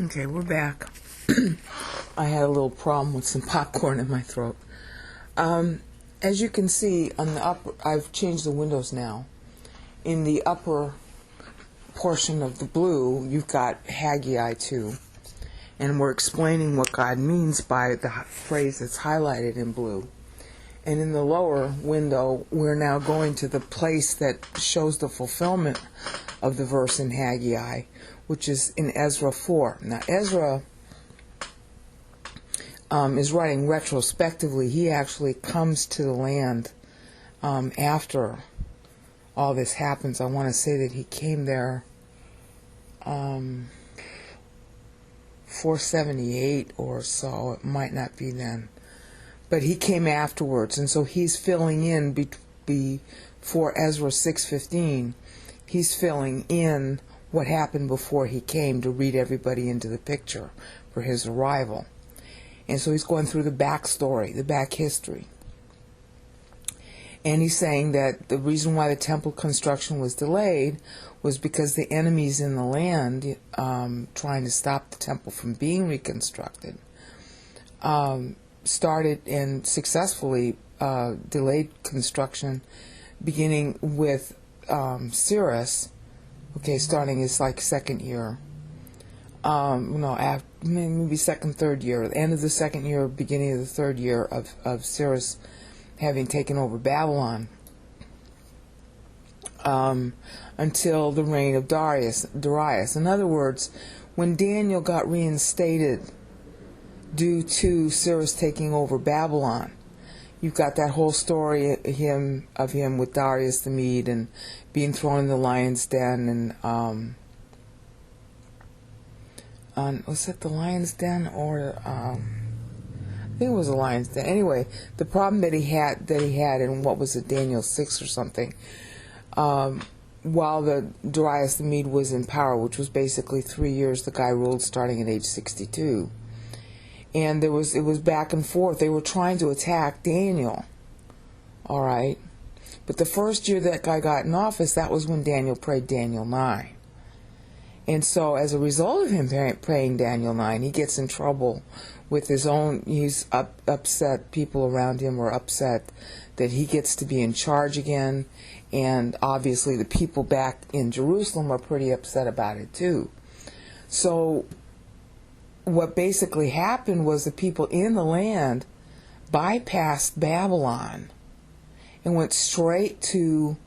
Okay, we're back. I had a little problem with some popcorn in my throat. As you can see, on the upper, I've changed the windows now. In the upper portion of the blue, you've got Haggai 2. And we're explaining what God means by the phrase that's highlighted in blue. And in the lower window, we're now going to the place that shows the fulfillment of the verse in Haggai, which is in Ezra 4. Now, Ezra is writing retrospectively. He actually comes to the land after all this happens. I want to say that he came there 478 or so. It might not be then. But he came afterwards, and so he's filling in before Ezra 6:15. He's filling in what happened before he came to read everybody into the picture for his arrival. And so he's going through the backstory, the back history. And he's saying that the reason why the temple construction was delayed was because the enemies in the land, trying to stop the temple from being reconstructed, started and successfully delayed construction, beginning with Cyrus, starting his second year. Maybe second, third year, the end of the second year, beginning of the third year of Cyrus having taken over Babylon, until the reign of Darius. In other words, when Daniel got reinstated due to Cyrus taking over Babylon, you've got that whole story of him with Darius the Mede and being thrown in the lion's den, and was it the lion's den or I think it was the lion's den. Anyway, the problem that he had in what was it, Daniel 6 or something, while the Darius the Mede was in power, which was basically 3 years, the guy ruled starting at age 62. And it was back and forth. They were trying to attack Daniel. All right. But the first year that guy got in office, that was when Daniel prayed Daniel 9. And so as a result of him praying Daniel 9, he gets in trouble with his own, he's upset, people around him are upset that he gets to be in charge again. And obviously the people back in Jerusalem are pretty upset about it too. So what basically happened was the people in the land bypassed Babylon and went straight to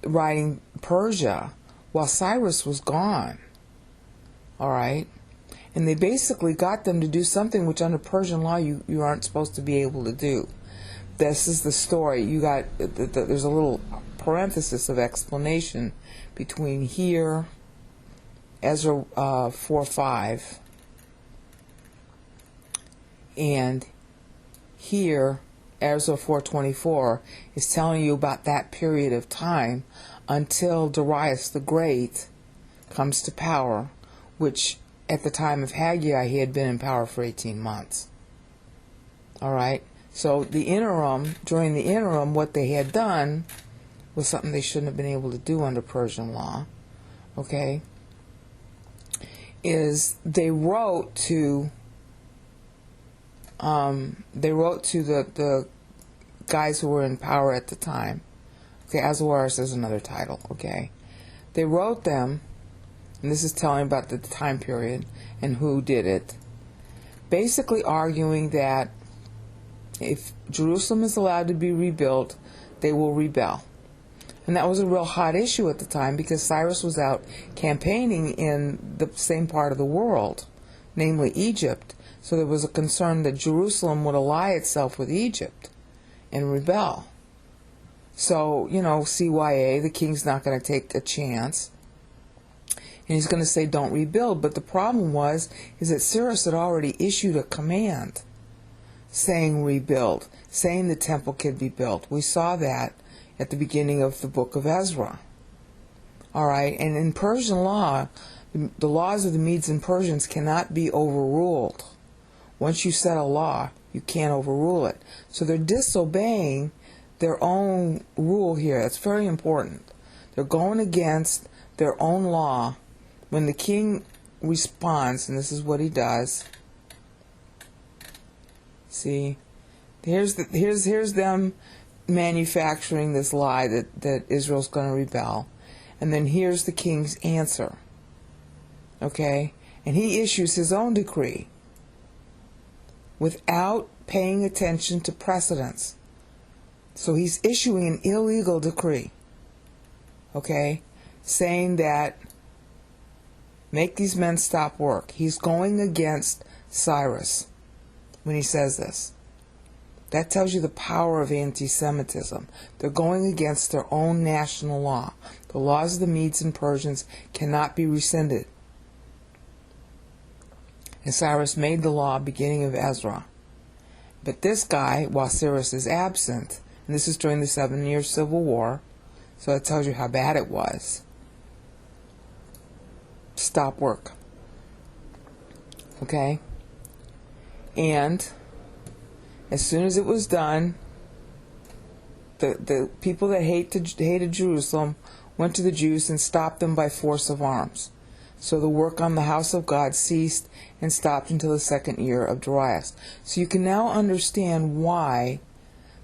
writing Persia while Cyrus was gone. All right? And they basically got them to do something which under Persian law you aren't supposed to be able to do. This is the story. You got there's a little parenthesis of explanation between here, Ezra 4:5, and here, Ezra 4:24 is telling you about that period of time until Darius the Great comes to power, which at the time of Haggai he had been in power for 18 months. All right? So during the interim, what they had done was something they shouldn't have been able to do under Persian law. Okay? Is they wrote to the guys who were in power at the time. Okay, Ahasuerus is another title, okay? They wrote them, and this is telling about the time period and who did it, basically arguing that if Jerusalem is allowed to be rebuilt, they will rebel. And that was a real hot issue at the time because Cyrus was out campaigning in the same part of the world, namely Egypt. So there was a concern that Jerusalem would ally itself with Egypt and rebel. So, CYA, the king's not going to take a chance. And he's going to say, don't rebuild. But the problem is that Cyrus had already issued a command saying rebuild, saying the temple could be built. We saw that at the beginning of the book of Ezra. All right, and in Persian law, the laws of the Medes and Persians cannot be overruled. Once you set a law, you can't overrule it. So they're disobeying their own rule here. That's very important. They're going against their own law. When the king responds, and this is what he does. See, here's them manufacturing this lie that Israel's going to rebel, and then here's the king's answer. Okay, and he issues his own decree without paying attention to precedents. So he's issuing an illegal decree, okay, saying that make these men stop work. He's going against Cyrus when he says this. That tells you the power of anti-Semitism. They're going against their own national law. The laws of the Medes and Persians cannot be rescinded. And Cyrus made the law beginning of Ezra. But this guy, while Cyrus is absent, and this is during the 7-year civil war, so it tells you how bad it was, stop work. Okay? And as soon as it was done, the people that hated Jerusalem went to the Jews and stopped them by force of arms. So the work on the house of God ceased and stopped until the 2nd year of Darius. So you can now understand why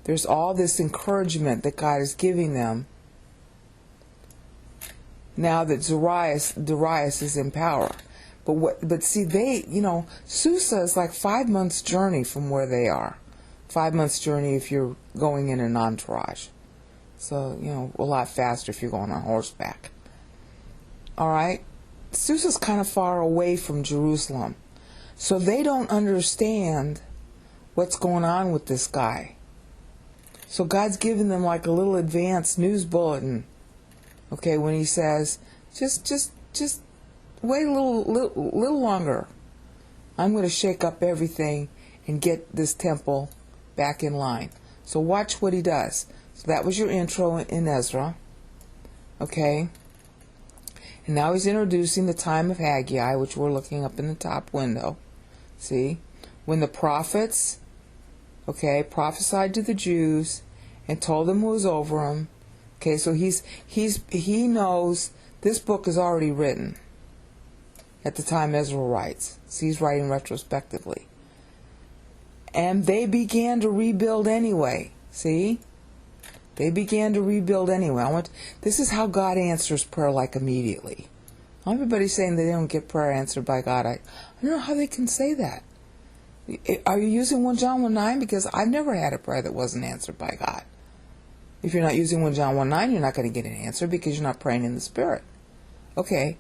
there's all this encouragement that God is giving them now that Darius is in power. But see, Susa is like 5 months' journey from where they are. 5 months' journey if you're going in an entourage. So, a lot faster if you're going on horseback. All right? Susa's kind of far away from Jerusalem. So they don't understand what's going on with this guy. So God's giving them like a little advanced news bulletin. Okay, when he says, just wait a little longer. I'm going to shake up everything and get this temple back in line. So watch what he does. So that was your intro in Ezra. Okay. And now he's introducing the time of Haggai, which we're looking up in the top window. See? When the prophets, prophesied to the Jews and told them who was over them. Okay, so he knows this book is already written at the time Ezra writes. So he's writing retrospectively. And they began to rebuild anyway. See? They began to rebuild anyway. This is how God answers prayer, like immediately. Everybody's saying they don't get prayer answered by God. I don't know how they can say that. Are you using 1 John 1:9? Because I've never had a prayer that wasn't answered by God. If you're not using 1 John 1:9, you're not going to get an answer because you're not praying in the Spirit. Okay.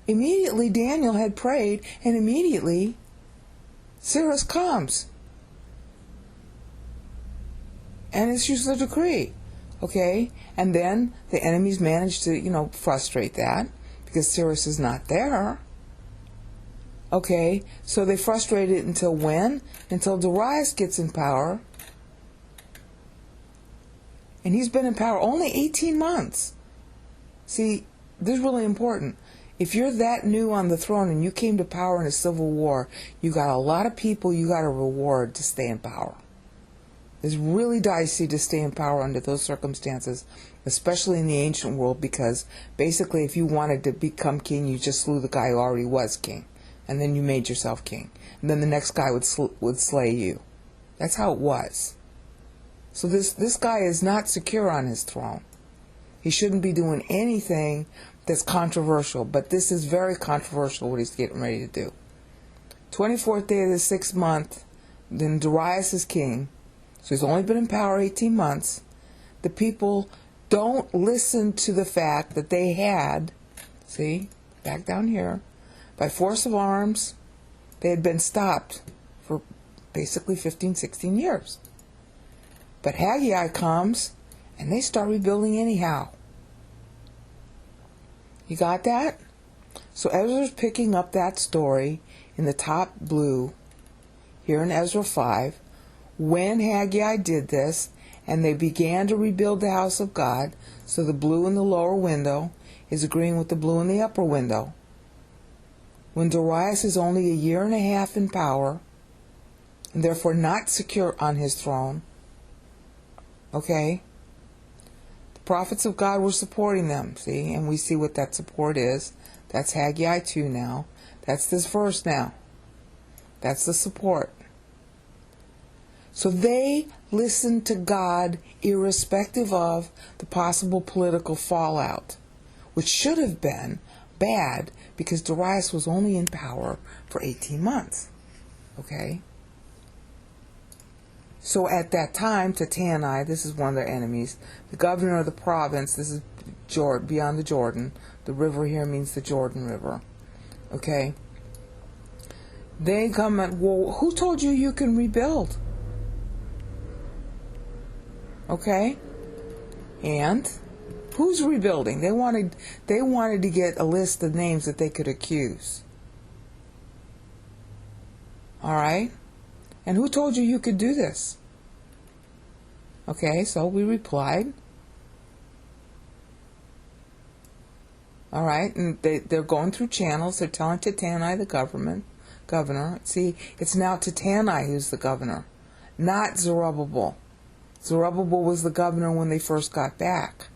Immediately Daniel had prayed, and immediately Cyrus comes and issues the decree. Okay, and then the enemies managed to, frustrate that because Cyrus is not there. Okay, so they frustrated it until when? Until Darius gets in power. And he's been in power only 18 months. See, this is really important. If you're that new on the throne and you came to power in a civil war, you got a lot of people you got to reward to stay in power. It's really dicey to stay in power under those circumstances, especially in the ancient world, because basically if you wanted to become king, you just slew the guy who already was king, and then you made yourself king. And then the next guy would slay you. That's how it was. So this guy is not secure on his throne. He shouldn't be doing anything that's controversial, but this is very controversial what he's getting ready to do. 24th day of the 6th month, then Darius is king. So he's only been in power 18 months. The people don't listen to the fact that they had, see, back down here, by force of arms, they had been stopped for basically 15, 16 years. But Haggai comes, and they start rebuilding anyhow. You got that? So Ezra's picking up that story in the top blue here in Ezra 5. When Haggai did this, and they began to rebuild the house of God, so the blue in the lower window is agreeing with the blue in the upper window. When Darius is only 1.5 years in power, and therefore not secure on his throne, okay, the prophets of God were supporting them, see, and we see what that support is. That's Haggai 2 now. That's this verse now. That's the support. So they listened to God irrespective of the possible political fallout, which should have been bad because Darius was only in power for 18 months. Okay? So at that time, Tattenai, this is one of their enemies, the governor of the province, this is beyond the Jordan. The river here means the Jordan River. Okay? They come and, well, who told you you can rebuild? Okay? And who's rebuilding? They wanted to get a list of names that they could accuse. All right? And who told you you could do this? Okay, so we replied. All right, and they're going through channels. They're telling Tattenai, the governor. See, it's now Tattenai who's the governor, not Zerubbabel. Zerubbabel was the governor when they first got back,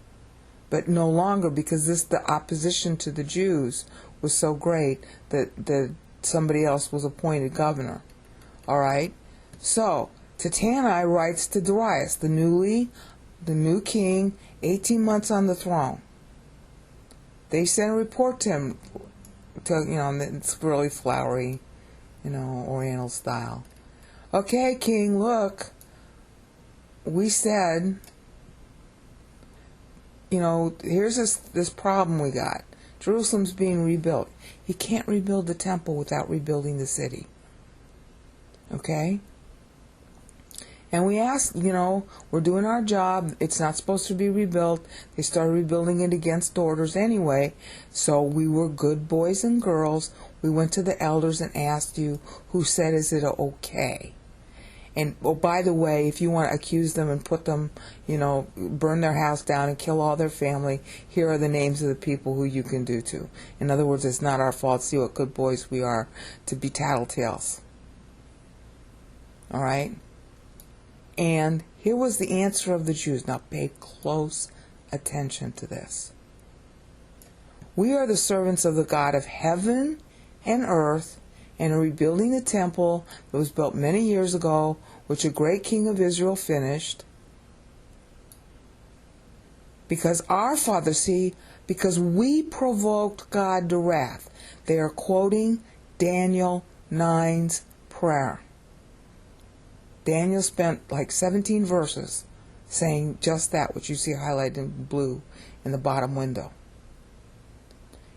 but no longer, because the opposition to the Jews was so great that somebody else was appointed governor. All right, so Tattenai writes to Darius, the new king, 18 months on the throne. They sent a report to him, it's really flowery, Oriental style. Okay, king, look, we said, here's this problem we got. Jerusalem's being rebuilt. You can't rebuild the temple without rebuilding the city. Okay? And we asked, we're doing our job. It's not supposed to be rebuilt. They started rebuilding it against orders anyway. So we were good boys and girls. We went to the elders and asked you, who said, is it okay? And, oh, by the way, if you want to accuse them and put them, burn their house down and kill all their family, here are the names of the people who you can do to. In other words, it's not our fault. See what good boys we are to be tattletales. All right? And here was the answer of the Jews. Now pay close attention to this. We are the servants of the God of heaven and earth, and are rebuilding the temple that was built many years ago, which a great king of Israel finished. Because our fathers, because we provoked God to wrath. They are quoting Daniel 9's prayer. Daniel spent like 17 verses saying just that, which you see highlighted in blue in the bottom window.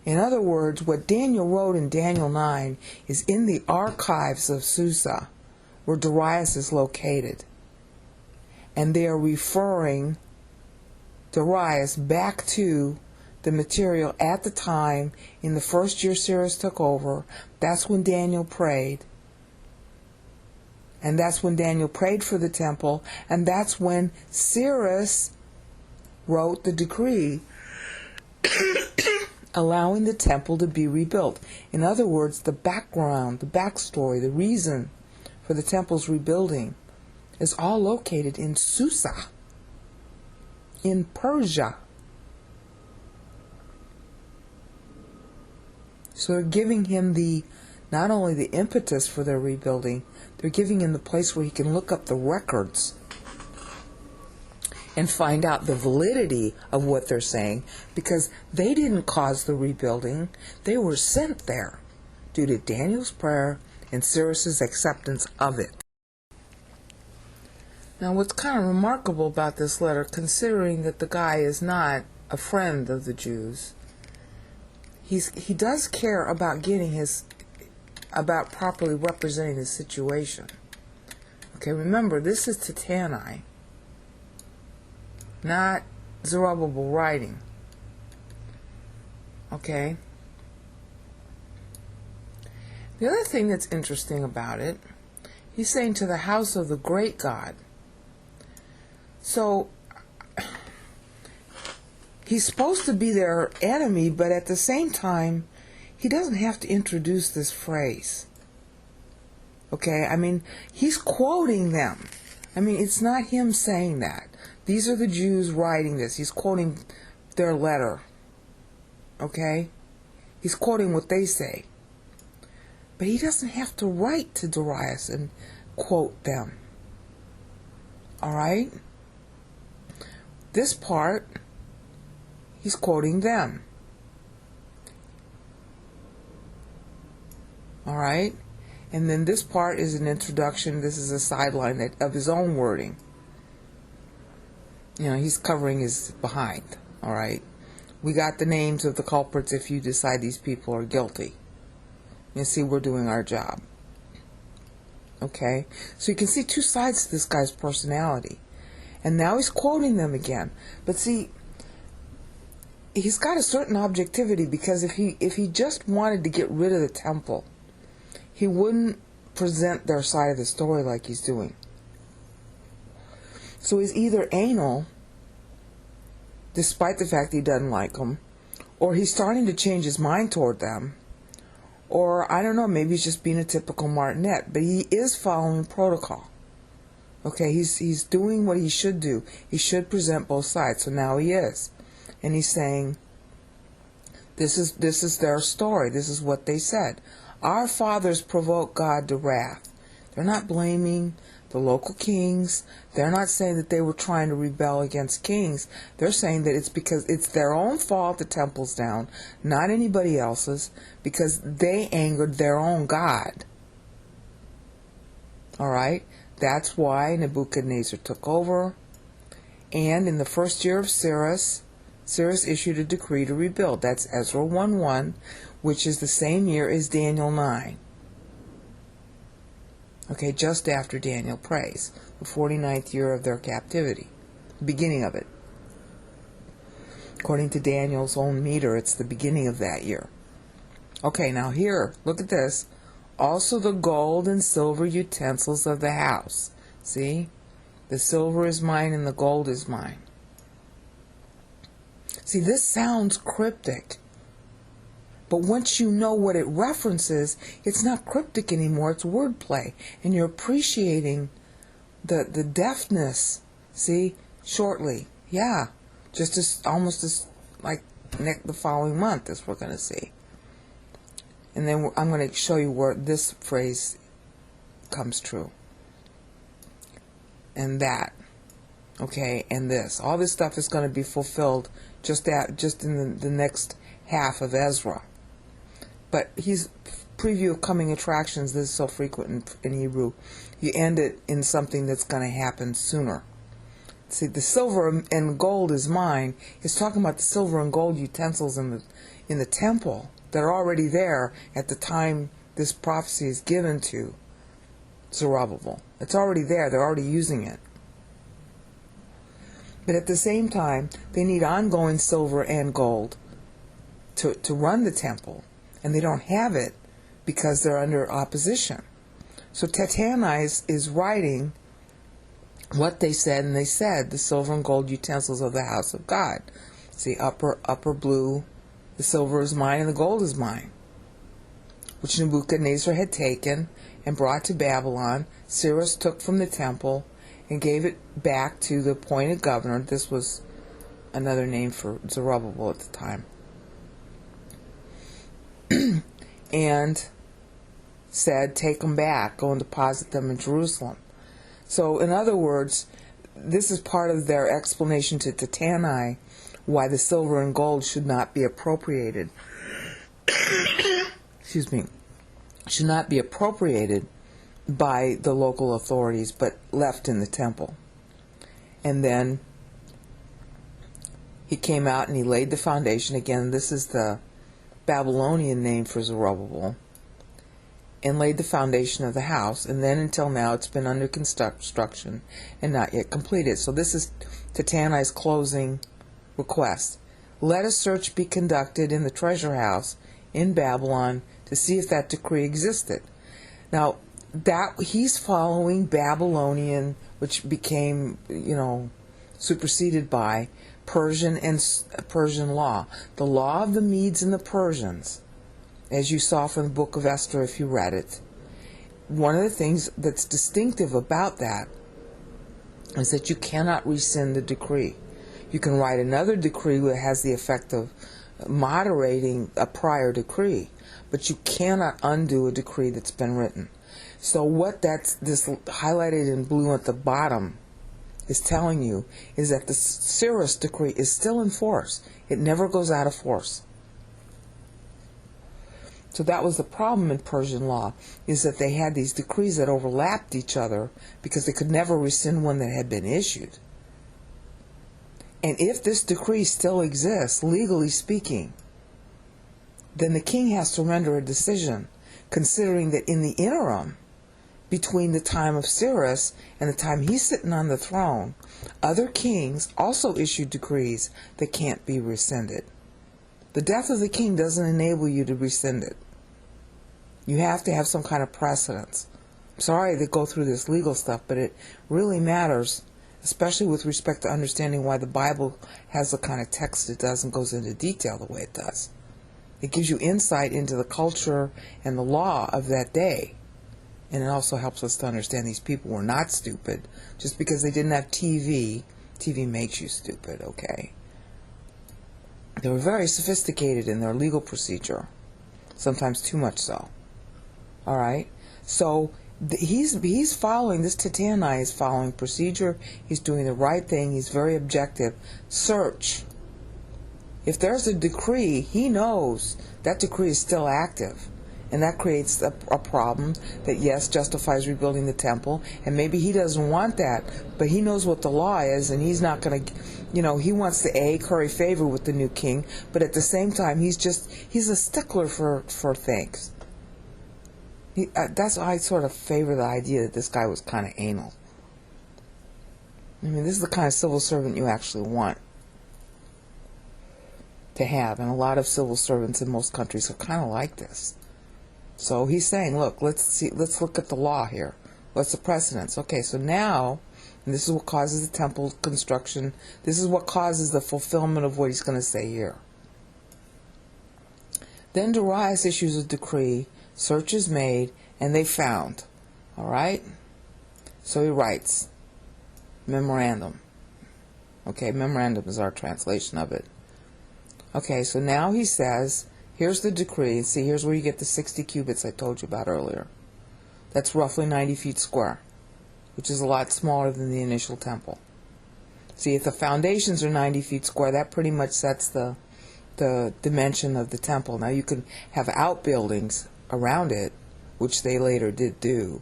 In other words, what Daniel wrote in Daniel 9 is in the archives of Susa, where Darius is located. And they are referring Darius back to the material at the time in the first year Cyrus took over. That's when Daniel prayed. And that's when Daniel prayed for the temple. And that's when Cyrus wrote the decree allowing the temple to be rebuilt. In other words, the background, the backstory, the reason for the temple's rebuilding is all located in Susa, in Persia. So they're giving him not only the impetus for their rebuilding, they're giving him the place where he can look up the records and find out the validity of what they're saying, because they didn't cause the rebuilding. They were sent there due to Daniel's prayer and Cyrus's acceptance of it. Now, what's kind of remarkable about this letter, considering that the guy is not a friend of the Jews, he does care about about properly representing his situation. Okay, remember, this is Tattenai, not Zerubbabel writing. Okay? The other thing that's interesting about it, he's saying to the house of the great God. So, he's supposed to be their enemy, but at the same time, he doesn't have to introduce this phrase. Okay? I mean, he's quoting them. I mean, it's not him saying that. These are the Jews writing this. He's quoting their letter. Okay? He's quoting what they say. But he doesn't have to write to Darius and quote them. All right? This part, he's quoting them. All right? And then this part is an introduction. This is a sideline of his own wording. You know, he's covering his behind. All right? We got the names of the culprits if you decide these people are guilty. You see, we're doing our job. Okay? So you can see two sides to this guy's personality. And now he's quoting them again. But see, he's got a certain objectivity, because if he just wanted to get rid of the temple, he wouldn't present their side of the story like he's doing. So he's either anal, despite the fact he doesn't like them, or he's starting to change his mind toward them, or, I don't know, maybe he's just being a typical martinet, but he is following protocol. Okay, he's doing what he should do. He should present both sides, so now he is. And he's saying, this is their story, this is what they said. Our fathers provoked God to wrath. They're not blaming the local kings. They're not saying that they were trying to rebel against kings. They're saying that it's because it's their own fault the temple's down, not anybody else's, because they angered their own God. All right? That's why Nebuchadnezzar took over. And in the first year of Cyrus issued a decree to rebuild. That's Ezra 1:1, which is the same year as Daniel 9. Okay, just after Daniel prays, the 49th year of their captivity, the beginning of it. According to Daniel's own meter, it's the beginning of that year. Okay, now here, look at this. Also the gold and silver utensils of the house. See? The silver is mine and the gold is mine. See, this sounds cryptic. But once you know what it references, it's not cryptic anymore, it's wordplay. And you're appreciating the deftness, see, shortly. Yeah, just as almost as like the following month, as we're going to see. And then I'm going to show you where this phrase comes true. And that, okay, and this. All this stuff is going to be fulfilled just in the next half of Ezra. But he's preview of coming attractions. This is so frequent in Hebrew. You end it in something that's going to happen sooner. See, the silver and gold is mine. He's talking about the silver and gold utensils in the temple that are already there at the time this prophecy is given to Zerubbabel. It's already there. They're already using it. But at the same time, they need ongoing silver and gold to run the temple. And they don't have it because they're under opposition. So Tattenai is writing what they said, and they said, the silver and gold utensils of the house of God. See, upper blue, the silver is mine and the gold is mine, which Nebuchadnezzar had taken and brought to Babylon. Cyrus took from the temple and gave it back to the appointed governor. This was another name for Zerubbabel at the time. And said, take them back, go and deposit them in Jerusalem. So, in other words, this is part of their explanation to Tattenai why the silver and gold should not be appropriated. Excuse me. Should not be appropriated by the local authorities, but left in the temple. And then he came out and he laid the foundation. Again, this is the Babylonian name for Zerubbabel, and laid the foundation of the house, and then until now it's been under construction and not yet completed. So this is Tattenai's closing request. Let a search be conducted in the treasure house in Babylon to see if that decree existed. Now, that he's following Babylonian, which became, superseded by Persian and Persian law. The law of the Medes and the Persians, as you saw from the book of Esther if you read it. One of the things that's distinctive about that is that you cannot rescind the decree. You can write another decree that has the effect of, moderating a prior decree, but you cannot undo a decree that's been written. So what this highlighted in blue at the bottom is telling you is that the Cyrus decree is still in force. It never goes out of force. So that was the problem in Persian law, is that they had these decrees that overlapped each other because they could never rescind one that had been issued. And if this decree still exists, legally speaking, then the king has to render a decision, considering that in the interim, between the time of Cyrus and the time he's sitting on the throne, other kings also issued decrees that can't be rescinded. The death of the king doesn't enable you to rescind it. You have to have some kind of precedence. I'm sorry to go through this legal stuff, but it really matters, especially with respect to understanding why the Bible has the kind of text it does and goes into detail the way it does. It gives you insight into the culture and the law of that day. And it also helps us to understand these people were not stupid. Just because they didn't have TV, TV makes you stupid, okay? They were very sophisticated in their legal procedure, sometimes too much so. All right? So he's following, this Tattenai is following procedure. He's doing the right thing. He's very objective. Search. If there's a decree, he knows that decree is still active. And that creates a problem that, yes, justifies rebuilding the temple. And maybe he doesn't want that, but he knows what the law is, and he's not going to, he wants to, curry favor with the new king, but at the same time, he's a stickler for things. That's why I sort of favor the idea that this guy was kind of anal. I mean, this is the kind of civil servant you actually want to have, and a lot of civil servants in most countries are kind of like this. So he's saying, look, let's look at the law here. What's the precedence? Okay, so now, and this is what causes the temple construction, this is what causes the fulfillment of what he's going to say here. Then Darius issues a decree, search is made, and they found. All right? So he writes, memorandum. Okay, memorandum is our translation of it. Okay, so now he says, here's the decree. See, here's where you get the 60 cubits I told you about earlier. That's roughly 90 feet square, which is a lot smaller than the initial temple. See, if the foundations are 90 feet square, that pretty much sets the dimension of the temple. Now, you can have outbuildings around it, which they later did do,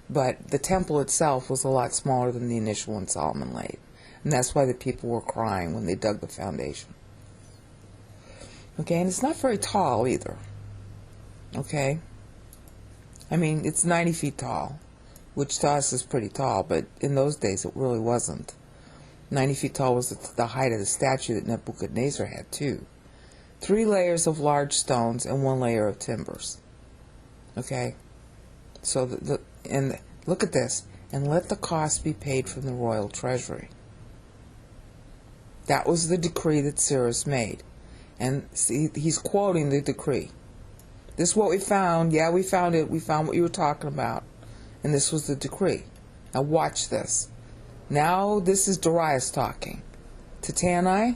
but the temple itself was a lot smaller than the initial one Solomon laid. And that's why the people were crying when they dug the foundation. Okay, and it's not very tall either. Okay? I mean, it's 90 feet tall, which to us is pretty tall, but in those days it really wasn't. 90 feet tall was the height of the statue that Nebuchadnezzar had, too. 3 layers of large stones and 1 layer of timbers. Okay? So, and look at this. And let the cost be paid from the royal treasury. That was the decree that Cyrus made. And see, he's quoting the decree. This is what we found. Yeah, we found it. We found what you were talking about. And this was the decree. Now watch this. Now this is Darius talking. Tattenai,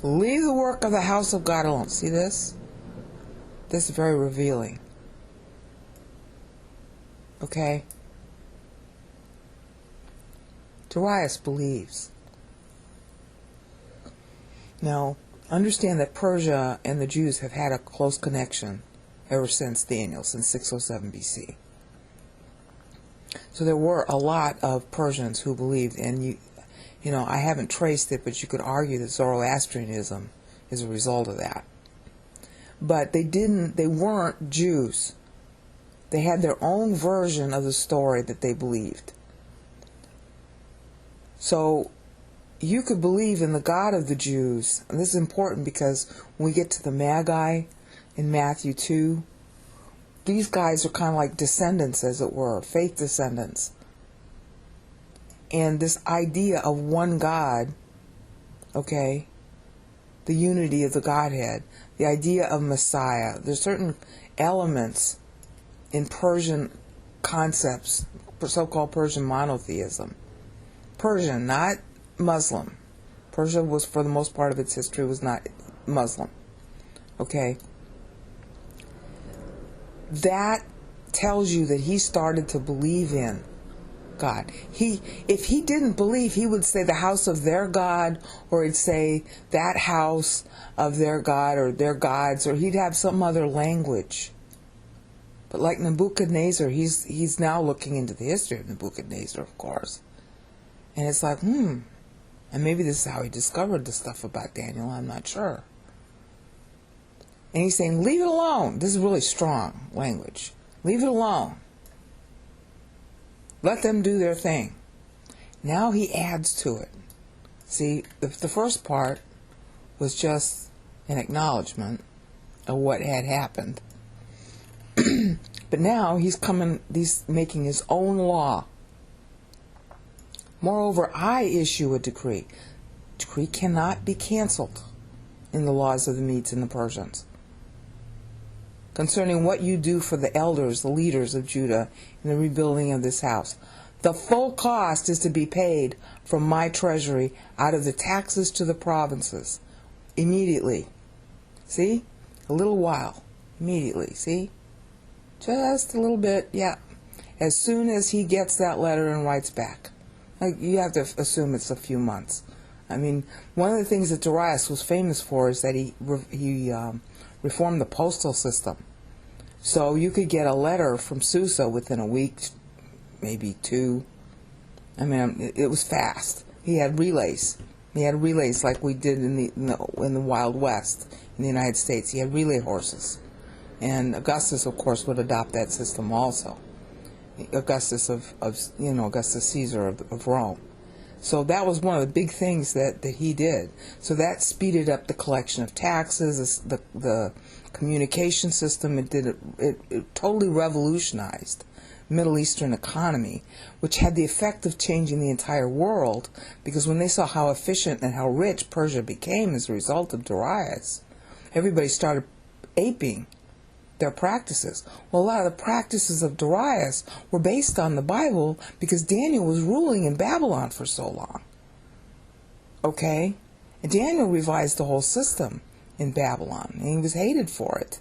leave the work of the house of God alone. See this? This is very revealing. Okay? Darius believes. Now, understand that Persia and the Jews have had a close connection ever since Daniel, since 607 BC. So there were a lot of Persians who believed, and you know, I haven't traced it, but you could argue that Zoroastrianism is a result of that. But they weren't Jews. They had their own version of the story that they believed. So you could believe in the God of the Jews, and this is important because when we get to the Magi in Matthew 2, these guys are kind of like descendants, as it were, faith descendants. And this idea of one God, okay, the unity of the Godhead, the idea of Messiah, there's certain elements in Persian concepts, so-called Persian monotheism. Persian, not Muslim. Persia was, for the most part of its history, was not Muslim. Okay? That tells you that he started to believe in God. If he didn't believe, he would say the house of their God, or he'd say that house of their God, or their gods, or he'd have some other language. But like Nebuchadnezzar, he's now looking into the history of Nebuchadnezzar, of course. And it's like, and maybe this is how he discovered the stuff about Daniel, I'm not sure. And he's saying, leave it alone. This is really strong language. Leave it alone. Let them do their thing. Now he adds to it. See, the first part was just an acknowledgement of what had happened. But now he's making his own law. Moreover, I issue a decree. Decree cannot be canceled in the laws of the Medes and the Persians. Concerning what you do for the elders, the leaders of Judah, in the rebuilding of this house. The full cost is to be paid from my treasury out of the taxes to the provinces. Immediately. See? A little while. Immediately. See? Just a little bit. Yeah. As soon as he gets that letter and writes back. Like, you have to assume it's a few months. I mean, one of the things that Darius was famous for is that he reformed the postal system. So you could get a letter from Susa within a week, maybe two. I mean, it was fast. He had relays. He had relays like we did in the Wild West in the United States. He had relay horses. And Augustus, of course, would adopt that system also. Augustus Augustus Caesar of Rome. So that was one of the big things that he did. So that speeded up the collection of taxes, the communication system. It totally revolutionized Middle Eastern economy, which had the effect of changing the entire world, because when they saw how efficient and how rich Persia became as a result of Darius, everybody started aping their practices. Well, a lot of the practices of Darius were based on the Bible because Daniel was ruling in Babylon for so long. Okay? And Daniel revised the whole system in Babylon, and he was hated for it.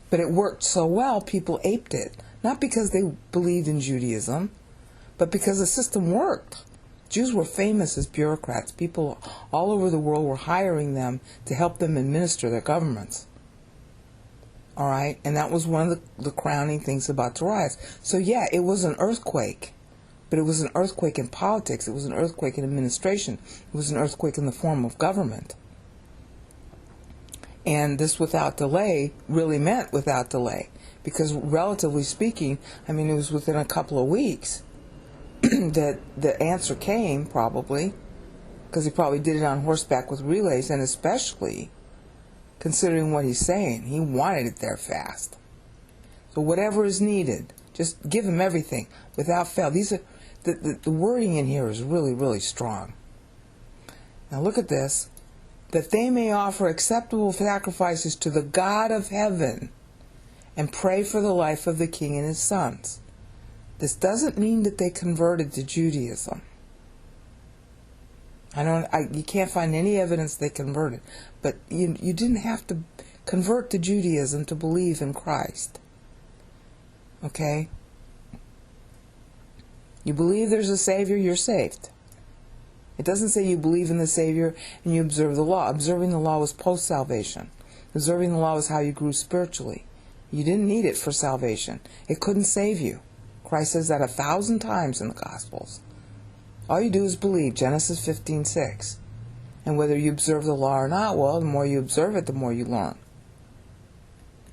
But it worked so well, people aped it. Not because they believed in Judaism, but because the system worked. Jews were famous as bureaucrats. People all over the world were hiring them to help them administer their governments. All right, and that was one of the crowning things about Darius. So yeah, it was an earthquake, but it was an earthquake in politics. It was an earthquake in administration. It was an earthquake in the form of government. And this without delay really meant without delay, because relatively speaking, I mean, it was within a couple of weeks that the answer came, probably, because he probably did it on horseback with relays, and especially considering what he's saying, he wanted it there fast. So whatever is needed, just give him everything without fail. These are the wording in here is really, really strong. Now look at this. That they may offer acceptable sacrifices to the God of heaven and pray for the life of the king and his sons. This doesn't mean that they converted to Judaism. You can't find any evidence they converted. But you didn't have to convert to Judaism to believe in Christ. Okay? You believe there's a Savior, you're saved. It doesn't say you believe in the Savior and you observe the law. Observing the law was post-salvation. Observing the law was how you grew spiritually. You didn't need it for salvation. It couldn't save you. Christ says that 1,000 times in the Gospels. All you do is believe, Genesis 15:6. And whether you observe the law or not, well, the more you observe it, the more you learn.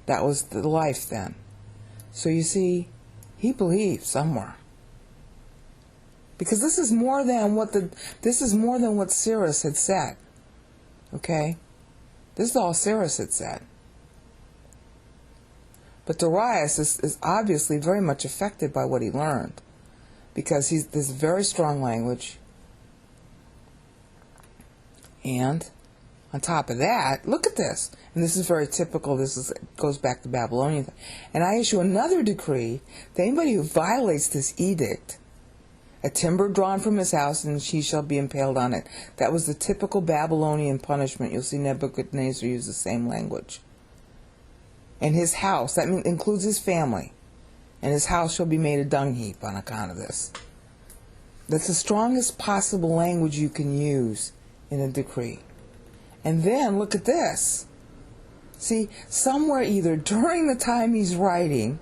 That was the life then. So you see, he believed somewhere. Because this is more than what Cyrus had said. Okay? This is all Cyrus had said. But Darius is obviously very much affected by what he learned, because there's very strong language. And on top of that, look at this. And this is very typical. Goes back to Babylonian. And I issue another decree that anybody who violates this edict a timber drawn from his house, and she shall be impaled on it. That was the typical Babylonian punishment. You'll see Nebuchadnezzar use the same language. And his house, that includes his family, and his house shall be made a dung heap on account of this. That's the strongest possible language you can use in a decree. And then, look at this. See, somewhere either during the time he's writing,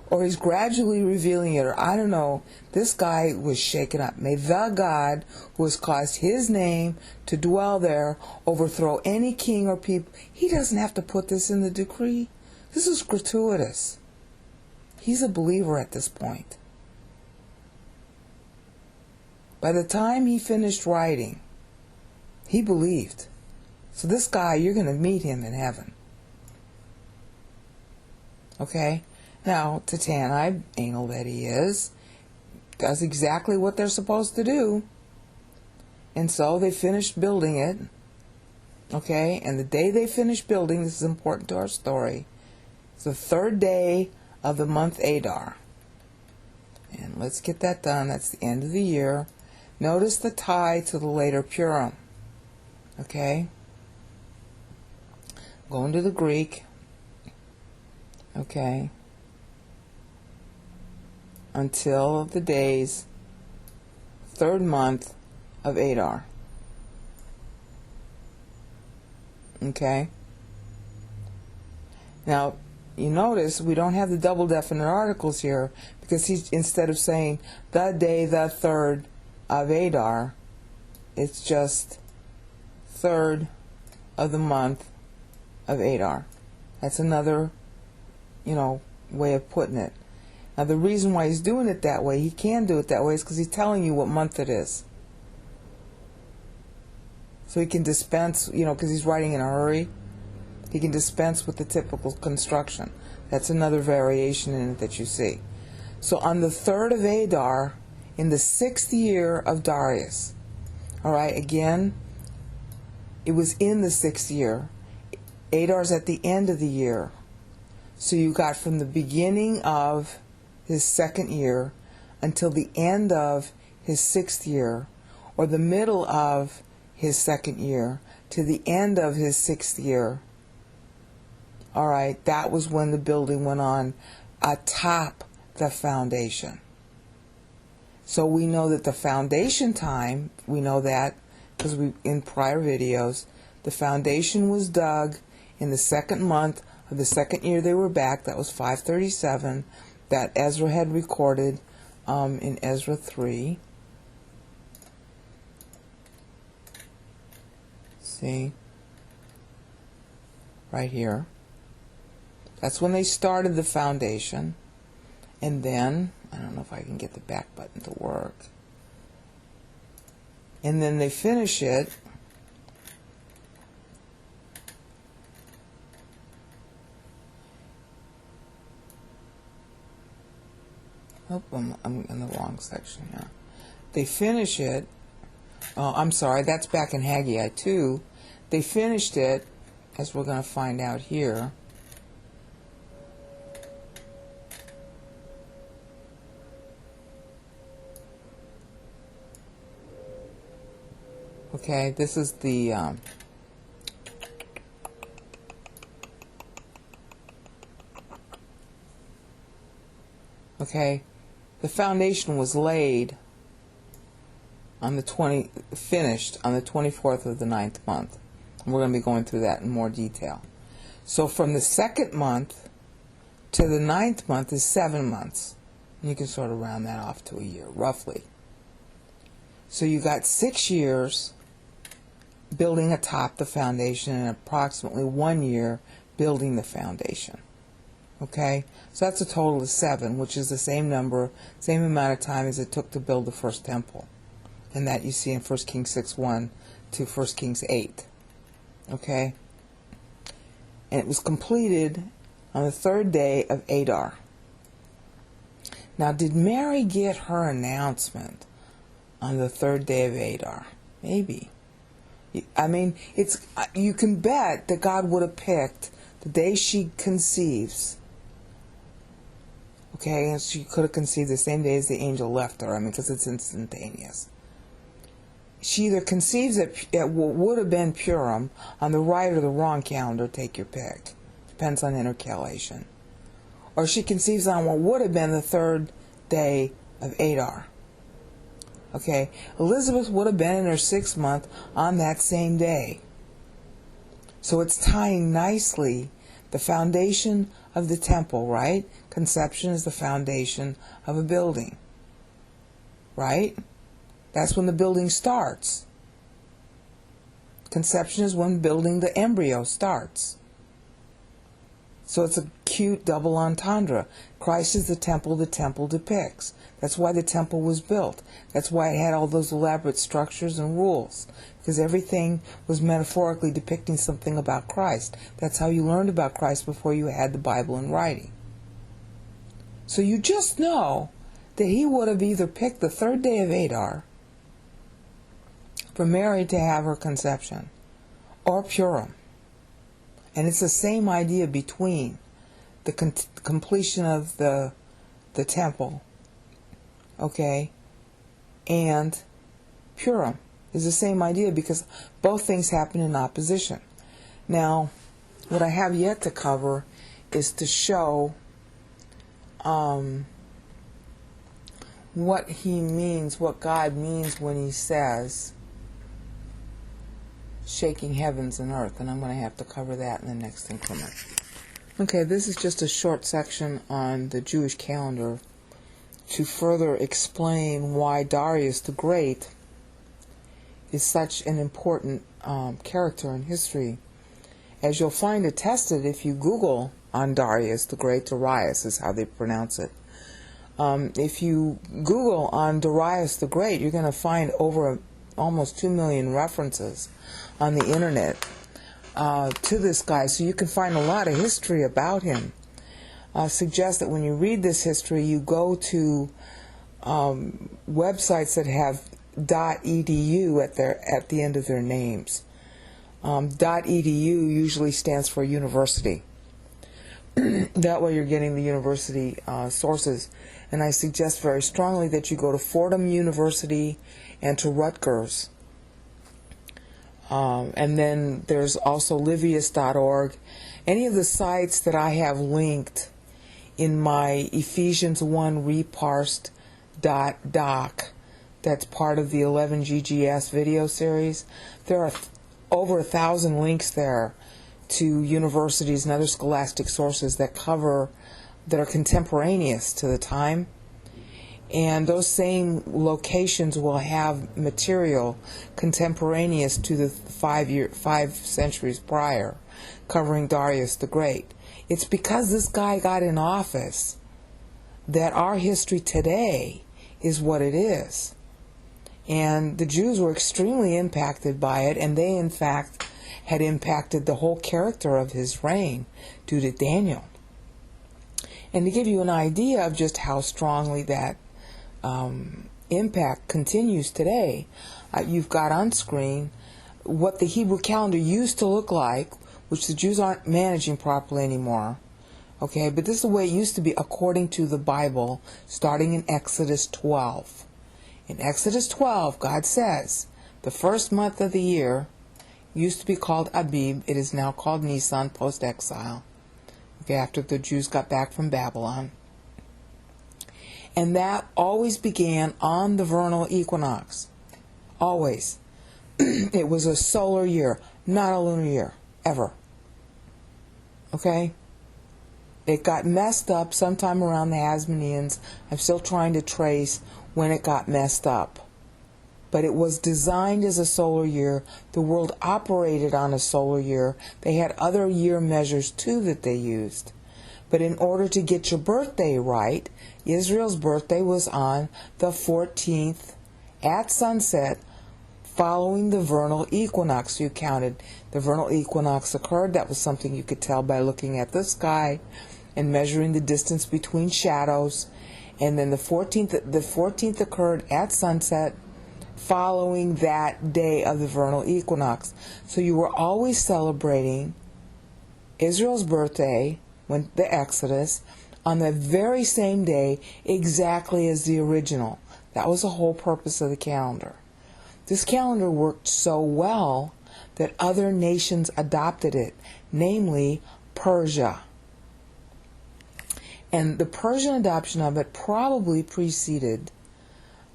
or he's gradually revealing it, or I don't know, this guy was shaken up. May the God who has caused his name to dwell there overthrow any king or people. He doesn't have to put this in the decree. This is gratuitous. He's a believer at this point. By the time he finished writing, he believed. So this guy, you're going to meet him in heaven. Okay? Now, Tattenai, anal that he is, does exactly what they're supposed to do. And so they finished building it. Okay? And the day they finished building, this is important to our story, it's the 3rd day of the month Adar. And let's get that done. That's the end of the year. Notice the tie to the later Purim. Okay? Going to the Greek. Okay? Until the days, 3rd month of Adar. Okay? Now, you notice we don't have the double definite articles here, because he's, instead of saying the day, the 3rd of Adar, it's just 3rd of the month of Adar. That's another, way of putting it. Now, the reason why he's doing it that way, he can do it that way, is because he's telling you what month it is. So he can dispense, because he's writing in a hurry, he can dispense with the typical construction. That's another variation in it that you see. So on the 3rd of Adar, in the 6th year of Darius, all right, again, it was in the 6th year. Adar's at the end of the year. So you got from the beginning of his 2nd year until the end of his 6th year, or the middle of his 2nd year to the end of his 6th year. All right, that was when the building went on atop the foundation. So we know that the foundation time, we know that because in prior videos, the foundation was dug in the 2nd month of the 2nd year they were back. That was 537, that Ezra had recorded in Ezra 3. See? Right here. That's when they started the foundation. And then, I don't know if I can get the back button to work. And then they finish it. Oh, I'm in the wrong section here. They finish it. Oh, I'm sorry, that's back in Haggai 2. They finished it, as we're going to find out here. Okay, this is the okay, the foundation was laid on the finished on the 24th of the 9th month. And we're going to be going through that in more detail. So from the 2nd month to the 9th month is 7 months. And you can sort of round that off to a year, roughly. So you got 6 years building atop the foundation and approximately 1 year building the foundation. Okay? So that's a total of 7, which is the same number, same amount of time as it took to build the first temple. And that you see in 1 Kings 6:1 to 1 Kings 8. Okay? And it was completed on the 3rd day of Adar. Now, did Mary get her announcement on the 3rd day of Adar? Maybe. I mean, you can bet that God would have picked the day she conceives. Okay, and she could have conceived the same day as the angel left her. I mean, because it's instantaneous. She either conceives at what would have been Purim on the right or the wrong calendar, take your pick. Depends on intercalation. Or she conceives on what would have been the third day of Adar. Okay, Elizabeth would have been in her 6th month on that same day. So it's tying nicely the foundation of the temple, right? Conception is the foundation of a building, right? That's when the building starts. Conception is when building the embryo starts. So it's a cute double entendre. Christ is the temple depicts. That's why the temple was built. That's why it had all those elaborate structures and rules. Because everything was metaphorically depicting something about Christ. That's how you learned about Christ before you had the Bible in writing. So you just know that he would have either picked the 3rd day of Adar for Mary to have her conception, or Purim. And it's the same idea between the completion of the temple, okay, and Purim. Is the same idea because both things happen in opposition. Now, what I have yet to cover is to show what he means, what God means when he says shaking heavens and earth, and I'm going to have to cover that in the next increment. Okay, this is just a short section on the Jewish calendar to further explain why Darius the Great is such an important character in history. As you'll find attested if you Google on Darius the Great, Darius is how they pronounce it. If you Google on Darius the Great, you're going to find over almost 2 million references on the internet to this guy, so you can find a lot of history about him. I suggest that when you read this history, you go to websites that have .edu at the end of their names. .edu usually stands for university. That way you're getting the university sources. And I suggest very strongly that you go to Fordham University and to Rutgers. And then there's also Livius.org. Any of the sites that I have linked in my Ephesians 1 reparsed .doc, that's part of the 11 GGS video series. There are over 1,000 links there to universities and other scholastic sources that are contemporaneous to the time. And those same locations will have material contemporaneous to the 5 centuries prior, covering Darius the Great. It's because this guy got in office that our history today is what it is. And the Jews were extremely impacted by it, and they in fact had impacted the whole character of his reign due to Daniel. And to give you an idea of just how strongly that impact continues today, you've got on screen what the Hebrew calendar used to look like, which the Jews aren't managing properly anymore. Okay, but this is the way it used to be according to the Bible, starting in Exodus 12. In Exodus 12, God says, the first month of the year used to be called Abib. It is now called Nisan, post-exile, okay, after the Jews got back from Babylon. And that always began on the vernal equinox. Always. It was a solar year, not a lunar year, ever. Okay? It got messed up sometime around the Hasmoneans. I'm still trying to trace when it got messed up. But it was designed as a solar year. The world operated on a solar year. They had other year measures too that they used. But in order to get your birthday right, Israel's birthday was on the 14th at sunset following the vernal equinox. You counted the vernal equinox occurred. That was something you could tell by looking at the sky and measuring the distance between shadows. And then the 14th occurred at sunset following that day of the vernal equinox. So you were always celebrating Israel's birthday, when the Exodus, on the very same day exactly as the original. That was the whole purpose of the calendar. This calendar worked so well that other nations adopted it, namely Persia. And the Persian adoption of it probably preceded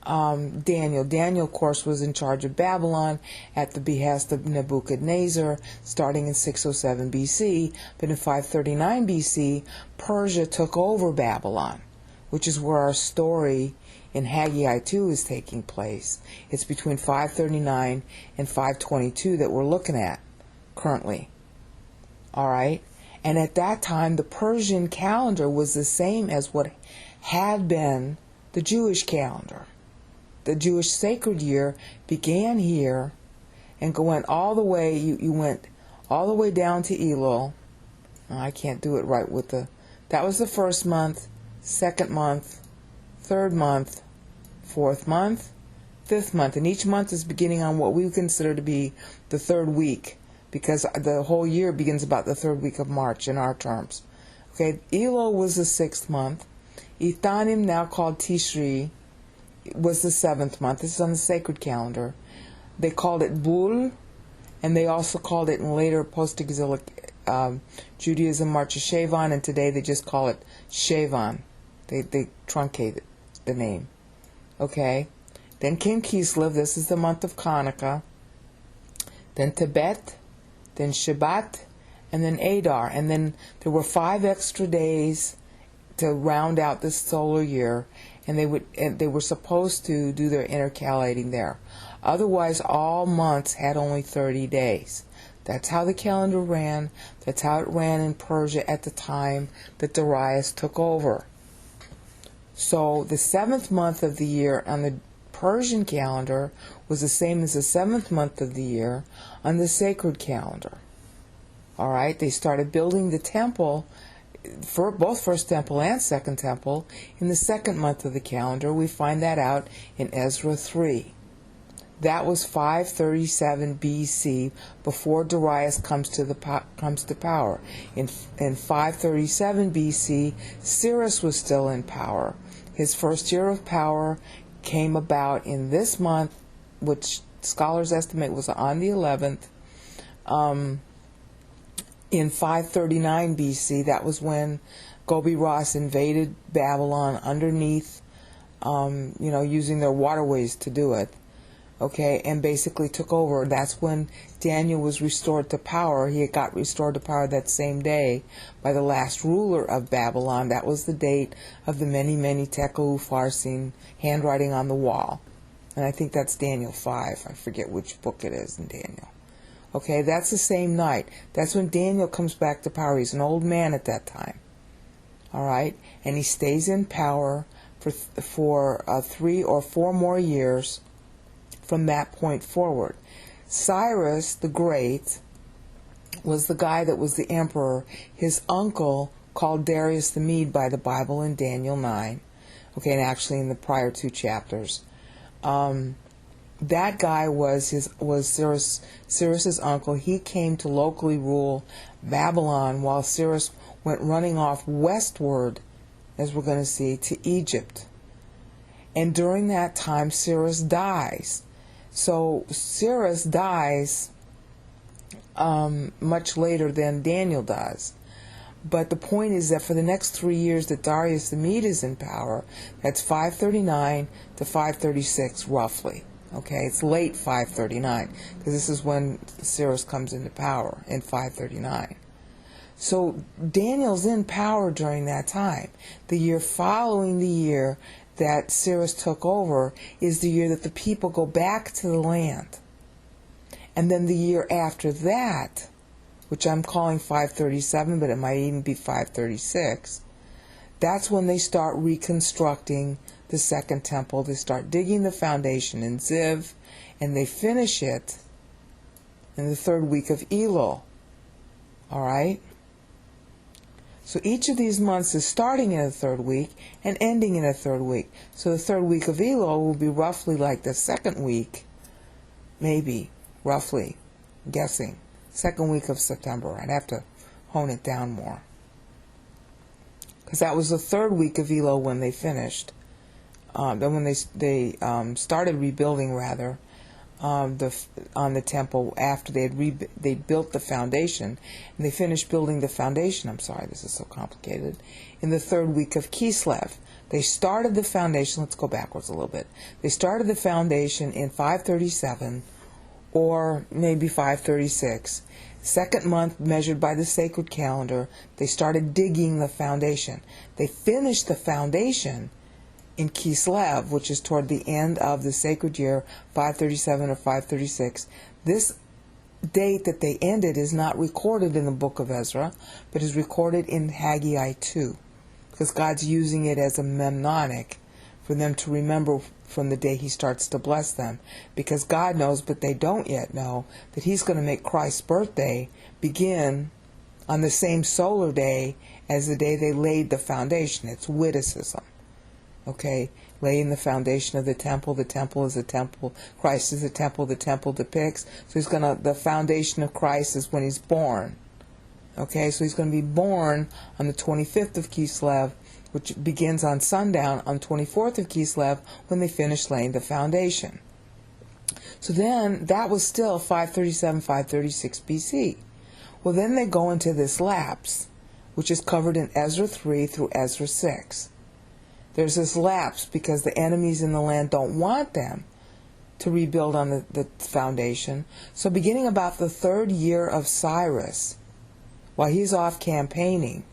Daniel. Daniel, of course, was in charge of Babylon at the behest of Nebuchadnezzar, starting in 607 BC. But in 539 BC, Persia took over Babylon, which is where our story in Haggai 2 is taking place. It's between 539 and 522 that we're looking at currently. All right? And at that time, the Persian calendar was the same as what had been the Jewish calendar. The Jewish sacred year began here and went all the way, you went all the way down to Elul. I can't do it right with that was the first month, second month, third month, fourth month, fifth month. And each month is beginning on what we consider to be the third week, because the whole year begins about the third week of March in our terms. Okay, Elul was the sixth month. Ethanim, now called Tishri, was the seventh month. This is on the sacred calendar. They called it Bul, and they also called it in later post-exilic Judaism, March of Shavan, and today they just call it Shavan. They truncate the name. Okay? Then came Kislev. This is the month of Chanukah. Then Tebet, then Shabbat, and then Adar. And then there were 5 extra days to round out this solar year, and they were supposed to do their intercalating there. Otherwise, all months had only 30 days. That's how the calendar ran. That's how it ran in Persia at the time that Darius took over. So the 7th month of the year on the Persian calendar was the same as the 7th month of the year on the sacred calendar. All right, they started building the temple, for both first temple and second temple, in the 2nd month of the calendar. We find that out in Ezra 3. That was 537 BC, before Darius comes to power. In 537 BC, Cyrus was still in power. His first year of power came about in this month, which scholars estimate was on the 11th. In 539 BC, that was when Gobi Ross invaded Babylon underneath, using their waterways to do it. Okay, and basically took over. That's when Daniel was restored to power. He got restored to power that same day by the last ruler of Babylon. That was the date of the many, many Tekel Upharsin handwriting on the wall. And I think that's Daniel 5. I forget which book it is in Daniel. Okay, that's the same night. That's when Daniel comes back to power. He's an old man at that time. All right, and he stays in power for 3 or 4 more years from that point forward. Cyrus the Great was the guy that was the emperor. His uncle, called Darius the Mede by the Bible in Daniel 9. Okay, and actually in the prior 2 chapters. That guy was Cyrus's uncle. He came to locally rule Babylon while Cyrus went running off westward, as we're going to see, to Egypt. And during that time, Cyrus dies. So Cyrus dies much later than Daniel does. But the point is that for the next 3 years that Darius the Mede is in power, that's 539 to 536 roughly. Okay, it's late 539, because this is when Cyrus comes into power, in 539. So Daniel's in power during that time. The year following the year that Cyrus took over is the year that the people go back to the land. And then the year after that, which I'm calling 537, but it might even be 536, that's when they start reconstructing the second temple. They start digging the foundation in Ziv, and they finish it in the 3rd week of Elul. All right? So each of these months is starting in the 3rd week and ending in the 3rd week. So the 3rd week of Elul will be roughly like the 2nd week, maybe, roughly, guessing, 2nd week of September. I'd have to hone it down more, because that was the third week of Elul when they finished. Then when they started rebuilding, rather, on the temple after they built the foundation, and they finished building the foundation. I'm sorry, this is so complicated. In the third week of Kislev, they started the foundation. Let's go backwards a little bit. They started the foundation in 537, or maybe 536. Second month, measured by the sacred calendar, they started digging the foundation. They finished the foundation in Kislev, which is toward the end of the sacred year, 537 or 536. This date that they ended is not recorded in the book of Ezra, but is recorded in Haggai 2, because God's using it as a mnemonic for them to remember from the day he starts to bless them, because God knows, but they don't yet know, that he's going to make Christ's birthday begin on the same solar day as the day they laid the foundation. It's witticism. Okay, laying the foundation of the temple. The temple is a temple. Christ is a temple. The temple depicts. So the foundation of Christ is when he's born. Okay, so he's going to be born on the 25th of Kislev, which begins on sundown on 24th of Kislev when they finish laying the foundation. So then that was still 537, 536 BC. Well, then they go into this lapse, which is covered in Ezra 3 through Ezra 6. There's this lapse because the enemies in the land don't want them to rebuild on the foundation. So beginning about the third year of Cyrus, while he's off campaigning,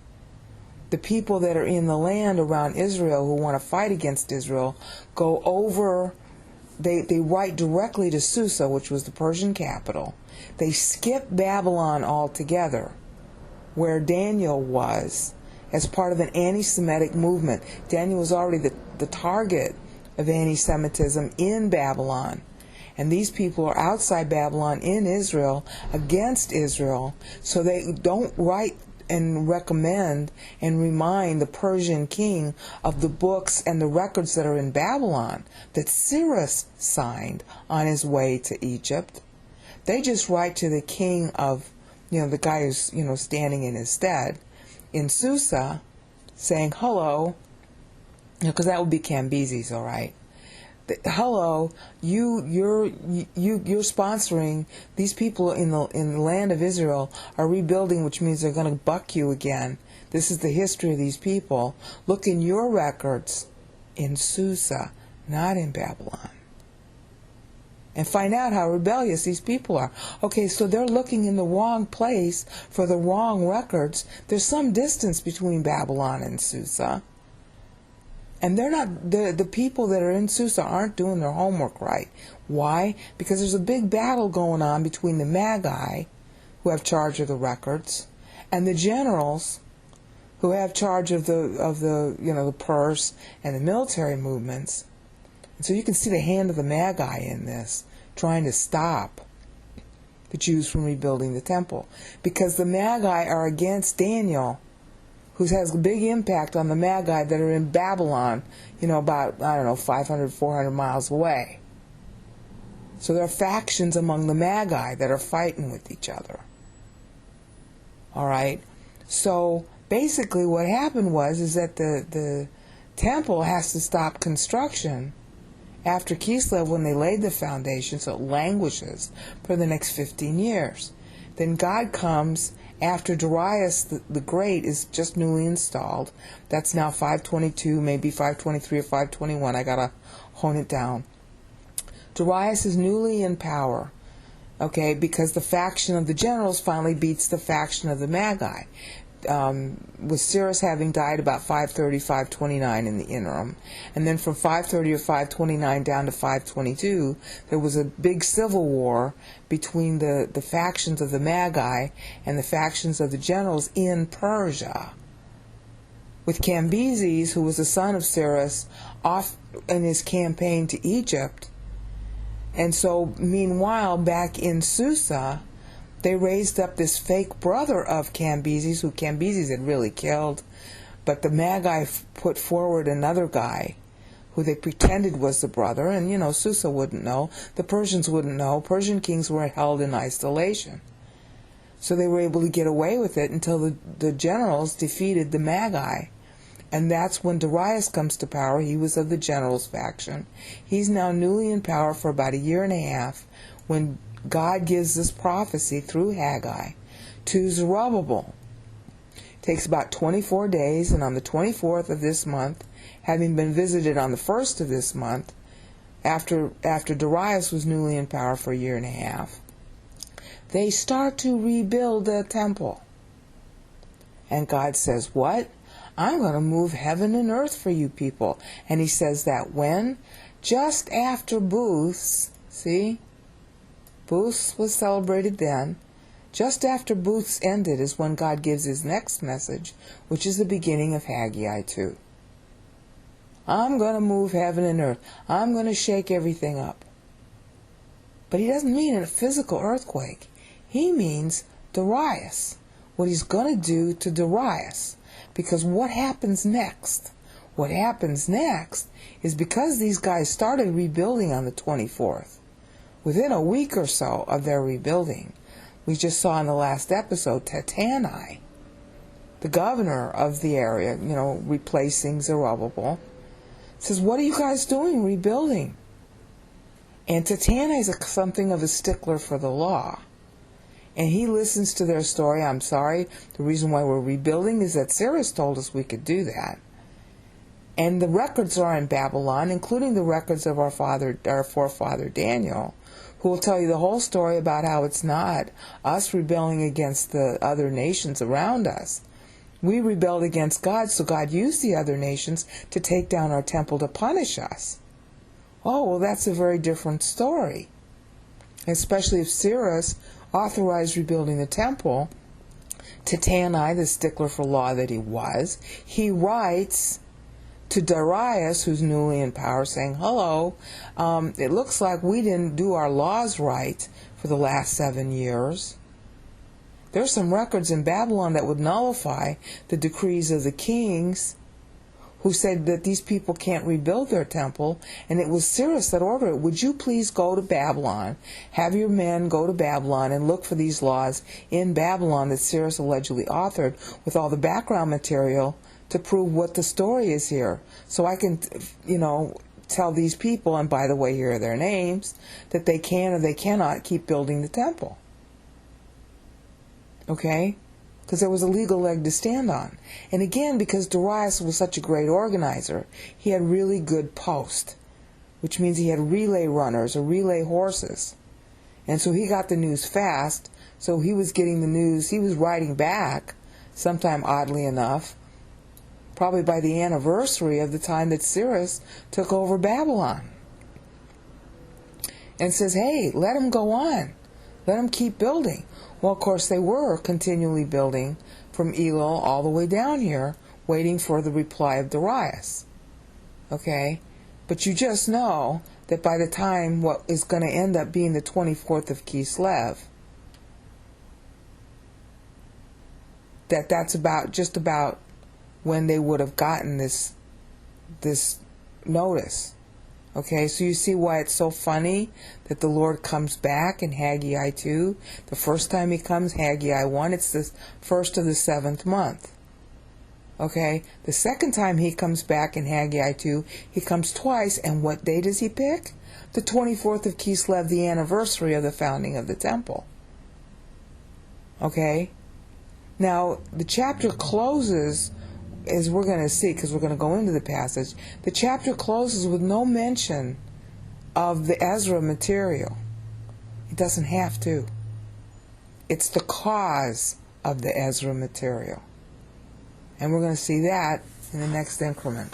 the people that are in the land around Israel who want to fight against Israel go over, they write directly to Susa, which was the Persian capital. They skip Babylon altogether, where Daniel was, as part of an anti-Semitic movement. Daniel was already the target of anti-Semitism in Babylon. And these people are outside Babylon in Israel, against Israel, so they don't write and recommend and remind the Persian king of the books and the records that are in Babylon that Cyrus signed on his way to Egypt. They just write to the king of, the guy who's, standing in his stead, in Susa, saying, hello, because that would be Cambyses, all right. Hello, you're sponsoring these people in the land of Israel are rebuilding, which means they're going to buck you again. This is the history of these people. Look in your records in Susa, not in Babylon, and find out how rebellious these people are. Okay, so they're looking in the wrong place for the wrong records. There's some distance between Babylon and Susa. And they're not, the people that are in Susa aren't doing their homework right. Why? Because there's a big battle going on between the Magi, who have charge of the records, and the generals, who have charge of the purse and the military movements. And so you can see the hand of the Magi in this, trying to stop the Jews from rebuilding the temple. Because the Magi are against Daniel, who has a big impact on the Magi that are in Babylon, about, 500, 400 miles away. So there are factions among the Magi that are fighting with each other. All right? So basically what happened is that the temple has to stop construction after Kislev when they laid the foundation, so it languishes for the next 15 years. Then God comes after Darius the Great is just newly installed. That's now 522, maybe 523 or 521. I got to hone it down. Darius is newly in power, okay, because the faction of the generals finally beats the faction of the Magi. With Cyrus having died about 530, 529 in the interim. And then from 530 or 529 down to 522, there was a big civil war between the factions of the Magi and the factions of the generals in Persia, with Cambyses, who was the son of Cyrus, off in his campaign to Egypt. And so, meanwhile, back in Susa, they raised up this fake brother of Cambyses, who Cambyses had really killed, but the Magi put forward another guy who they pretended was the brother, and Susa wouldn't know, the Persians wouldn't know. Persian kings were held in isolation. So they were able to get away with it until the generals defeated the Magi And that's when Darius comes to power. He was of the generals faction. He's now newly in power for about a year and a half when God gives this prophecy through Haggai to Zerubbabel. It takes about 24 days, and on the 24th of this month, having been visited on the 1st of this month, after Darius was newly in power for a year and a half, they start to rebuild the temple. And God says, what? I'm going to move heaven and earth for you people. And he says that when? Just after Booths, see? Booths was celebrated then. Just after Booths ended is when God gives his next message, which is the beginning of Haggai 2. I'm going to move heaven and earth. I'm going to shake everything up. But he doesn't mean a physical earthquake. He means Darius. What he's going to do to Darius. Because what happens next? What happens next is because these guys started rebuilding on the 24th, within a week or so of their rebuilding, we just saw in the last episode, Tattenai, the governor of the area, replacing Zerubbabel, says, what are you guys doing rebuilding? And Tattenai is something of a stickler for the law. And he listens to their story. I'm sorry, the reason why we're rebuilding is that Cyrus told us we could do that. And the records are in Babylon, including the records of our forefather Daniel, who will tell you the whole story about how it's not us rebelling against the other nations around us. We rebelled against God, so God used the other nations to take down our temple to punish us. Oh, well, that's a very different story. Especially if Cyrus authorized rebuilding the temple, Tattenai, the stickler for law that he writes to Darius, who's newly in power, saying, hello, it looks like we didn't do our laws right for the last 7 years. There's some records in Babylon that would nullify the decrees of the kings who said that these people can't rebuild their temple, and it was Cyrus that ordered it. Would you please go to Babylon, have your men go to Babylon and look for these laws in Babylon that Cyrus allegedly authored with all the background material to prove what the story is here. So I can, tell these people, and by the way, here are their names, that they can or they cannot keep building the temple. Okay? Because there was a legal leg to stand on. And again, because Darius was such a great organizer, he had really good post, which means he had relay runners or relay horses. And so he got the news fast, so he was getting the news, he was writing back, sometime oddly enough, probably by the anniversary of the time that Cyrus took over Babylon. And says, hey, let him go on. Let him keep building. Well, of course, they were continually building from Elul all the way down here, waiting for the reply of Darius. Okay? But you just know that by the time what is going to end up being the 24th of Kislev, that's just about when they would have gotten this notice. Okay, so you see why it's so funny that the Lord comes back in Haggai 2. The first time he comes, Haggai 1, it's the first of the 7th month. Okay, the second time he comes back in Haggai 2, he comes twice, and what day does he pick? The 24th of Kislev, the anniversary of the founding of the temple. Okay, now the chapter closes, as we're going to see, because we're going to go into the passage, the chapter closes with no mention of the Ezra material. It doesn't have to. It's the cause of the Ezra material. And we're going to see that in the next increment.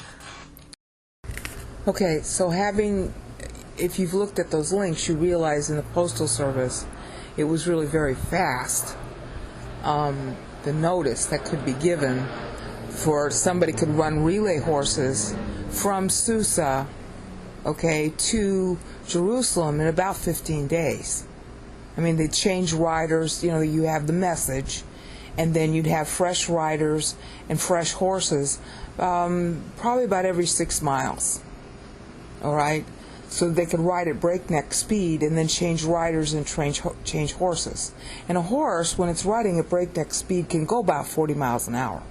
Okay, so if you've looked at those links, you realize in the Postal Service, it was really very fast. The notice that could be given for somebody could run relay horses from Susa, to Jerusalem in about 15 days. I mean, they change riders, you have the message, and then you'd have fresh riders and fresh horses, probably about every 6 miles. All right? So they could ride at breakneck speed and then change riders and change horses. And a horse, when it's riding at breakneck speed, can go about 40 miles an hour.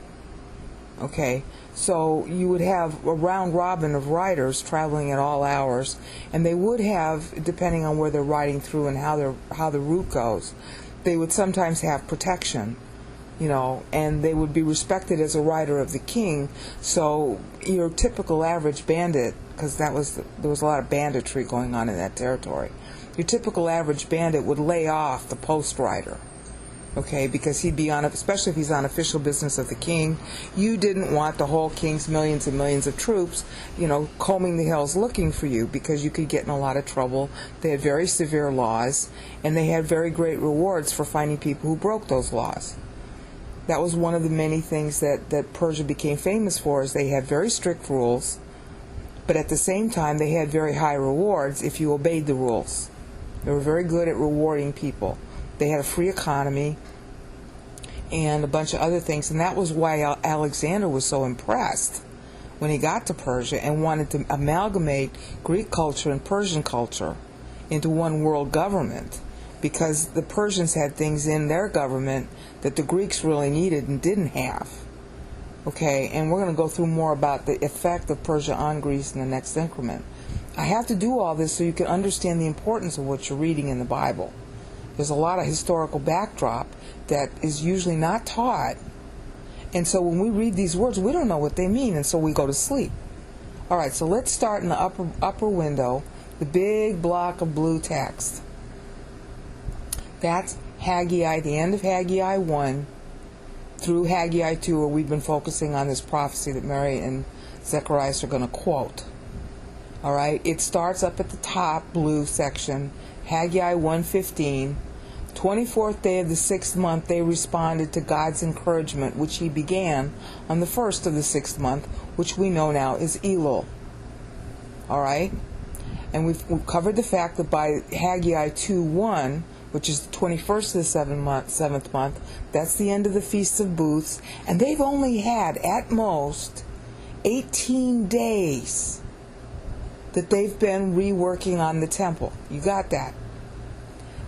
Okay, so you would have a round robin of riders traveling at all hours, and they would have, depending on where they're riding through and how the route goes, they would sometimes have protection, and they would be respected as a rider of the king. So your typical average bandit, because there was a lot of banditry going on in that territory, your typical average bandit would lay off the post rider. Okay, because he'd be on, especially if he's on official business of the king. You didn't want the whole king's millions and millions of troops, combing the hills looking for you, because you could get in a lot of trouble. They had very severe laws, and they had very great rewards for finding people who broke those laws. That was one of the many things that Persia became famous for, is they had very strict rules, but at the same time they had very high rewards if you obeyed the rules. They were very good at rewarding people. They had a free economy and a bunch of other things, and that was why Alexander was so impressed when he got to Persia and wanted to amalgamate Greek culture and Persian culture into one world government, because the Persians had things in their government that the Greeks really needed and didn't have. Okay, and we're going to go through more about the effect of Persia on Greece in the next increment. I have to do all this so you can understand the importance of what you're reading in the Bible. There's a lot of historical backdrop that is usually not taught. And so when we read these words, we don't know what they mean, and so we go to sleep. All right, so let's start in the upper window, the big block of blue text. That's Haggai, the end of Haggai 1 through Haggai 2, where we've been focusing on this prophecy that Mary and Zacharias are going to quote. All right, it starts up at the top, blue section, Haggai 1:15. 24th day of the 6th month they responded to God's encouragement, which he began on the 1st of the 6th month, which we know now is Elul. All right, and we've covered the fact that by Haggai 2:1, which is the 21st of the 7th month, that's the end of the Feast of Booths, and they've only had at most 18 days that they've been reworking on the temple. You got that?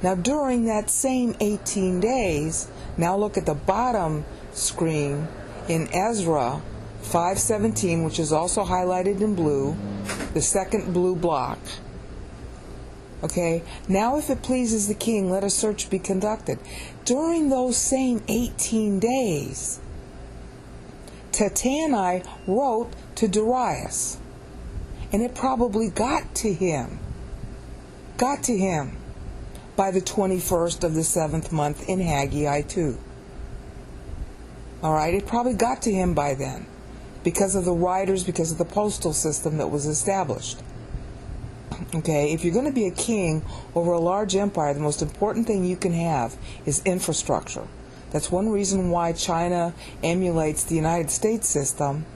Now during that same 18 days, now look at the bottom screen in Ezra 5:17, which is also highlighted in blue, the second blue block. Okay, now if it pleases the king, let a search be conducted. During those same 18 days, Tattenai wrote to Darius, and it probably got to him by the 21st of the 7th month in Haggai 2. All right, it probably got to him by then because of the writers, because of the postal system that was established. Okay, if you're going to be a king over a large empire, the most important thing you can have is infrastructure. That's one reason why China emulates the United States system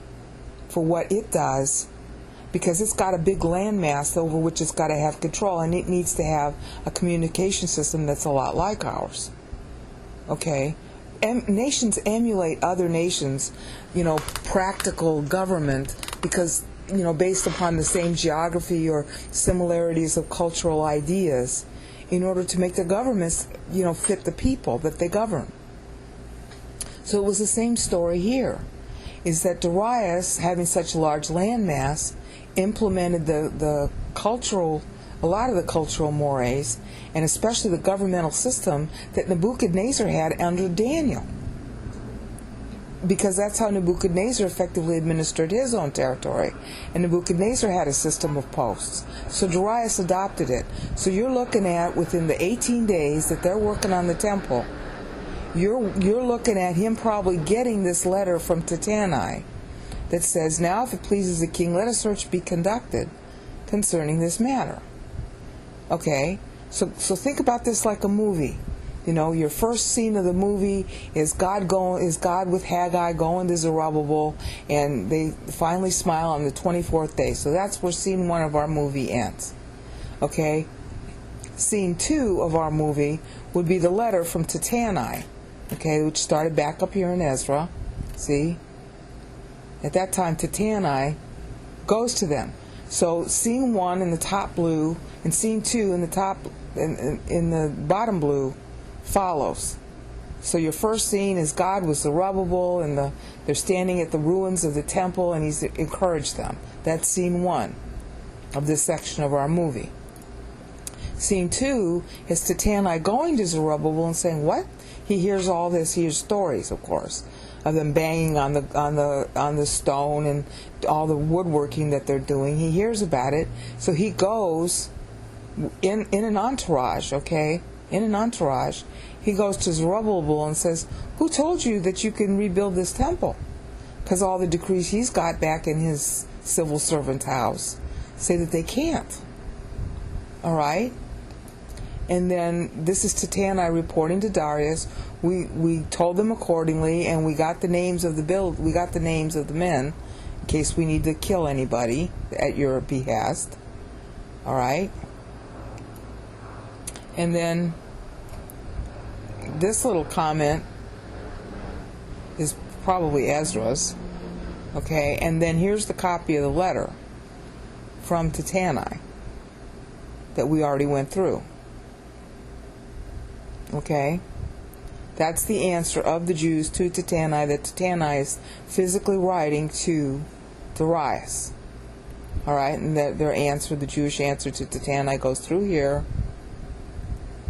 for what it does, because it's got a big landmass over which it's got to have control, and it needs to have a communication system that's a lot like ours. Okay? Nations emulate other nations, practical government, because, based upon the same geography or similarities of cultural ideas, in order to make their governments, fit the people that they govern. So it was the same story here, is that Darius, having such a large landmass, implemented a lot of the cultural mores, and especially the governmental system that Nebuchadnezzar had under Daniel. Because that's how Nebuchadnezzar effectively administered his own territory. And Nebuchadnezzar had a system of posts. So Darius adopted it. So you're looking at, within the 18 days that they're working on the temple, you're looking at him probably getting this letter from Tattenai that says, now if it pleases the king, let a search be conducted concerning this matter. Okay? So think about this like a movie. Your first scene of the movie is God with Haggai going to Zerubbabel, and they finally smile on the 24th day. So that's where scene 1 of our movie ends. Okay? Scene 2 of our movie would be the letter from Tattenai, okay, which started back up here in Ezra. See? At that time, Tattenai goes to them. So scene 1 in the top blue and scene 2 in the top in the bottom blue follows. So your first scene is God with Zerubbabel, and they're standing at the ruins of the temple, and he's encouraged them. That's scene 1 of this section of our movie. Scene 2 is Tattenai going to Zerubbabel and saying, what? He hears all this. He hears stories, of course, of them banging on the stone and all the woodworking that they're doing. He hears about it, so he goes in an entourage, okay? In an entourage, he goes to Zerubbabel and says, who told you that you can rebuild this temple? Because all the decrees he's got back in his civil servant house say that they can't. All right? And then this is Tattenai reporting to Darius. We told them accordingly, and we got the names of the men in case we need to kill anybody at your behest. All right? And then this little comment is probably Ezra's. Okay, and then here's the copy of the letter from Tattenai that we already went through. Okay, that's the answer of the Jews to Tattenai, that Tattenai is physically writing to Darius. All right, and that their answer, the Jewish answer to Tattenai, goes through here.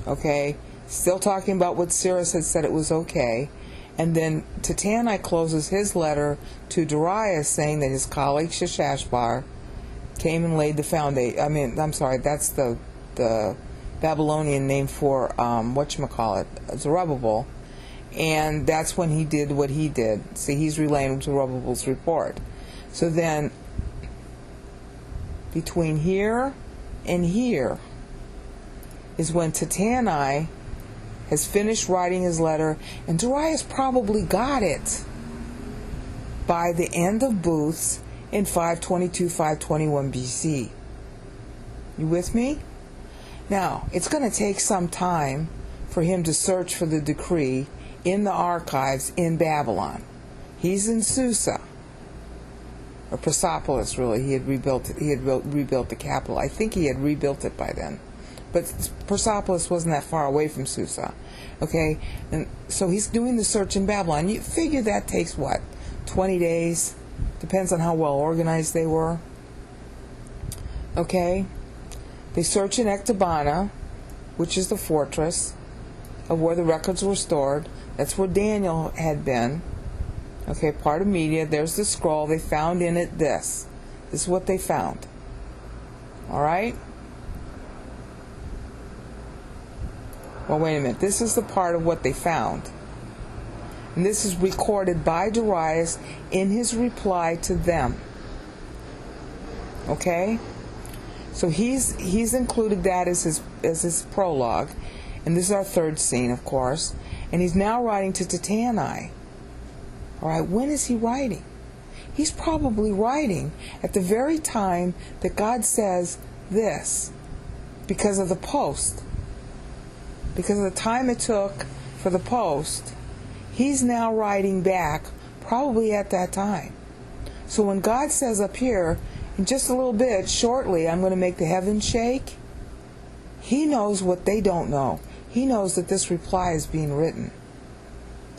Okay, still talking about what Cyrus had said it was okay. And then Tattenai closes his letter to Darius saying that his colleague Sheshashbar came and laid the foundation. That's the Babylonian name for Zerubbabel. And that's when he did what he did. See, he's relaying Zerubbabel's report. So then, between here and here is when Tattenai has finished writing his letter, and Darius probably got it by the end of Booths in 522, 521 BC. You with me? Now, it's going to take some time for him to search for the decree in the archives in Babylon. He's in Susa, or Persepolis, really. He had rebuilt the capital. I think he had rebuilt it by then. But Persepolis wasn't that far away from Susa. Okay? And so he's doing the search in Babylon. You figure that takes, 20 days? Depends on how well organized they were. Okay? They search in Ecbatana, which is the fortress of where the records were stored. That's where Daniel had been. Okay, part of media. There's the scroll. They found in it this. This is what they found. All right? Well, wait a minute. This is the part of what they found. And this is recorded by Darius in his reply to them. Okay? So he's included that as his prologue. And this is our third scene, of course. And he's now writing to Tattenai. All right, when is he writing? He's probably writing at the very time that God says this, because of the post. Because of the time it took for the post, he's now writing back probably at that time. So when God says up here, in just a little bit, shortly, I'm going to make the heavens shake, he knows what they don't know. He knows that this reply is being written.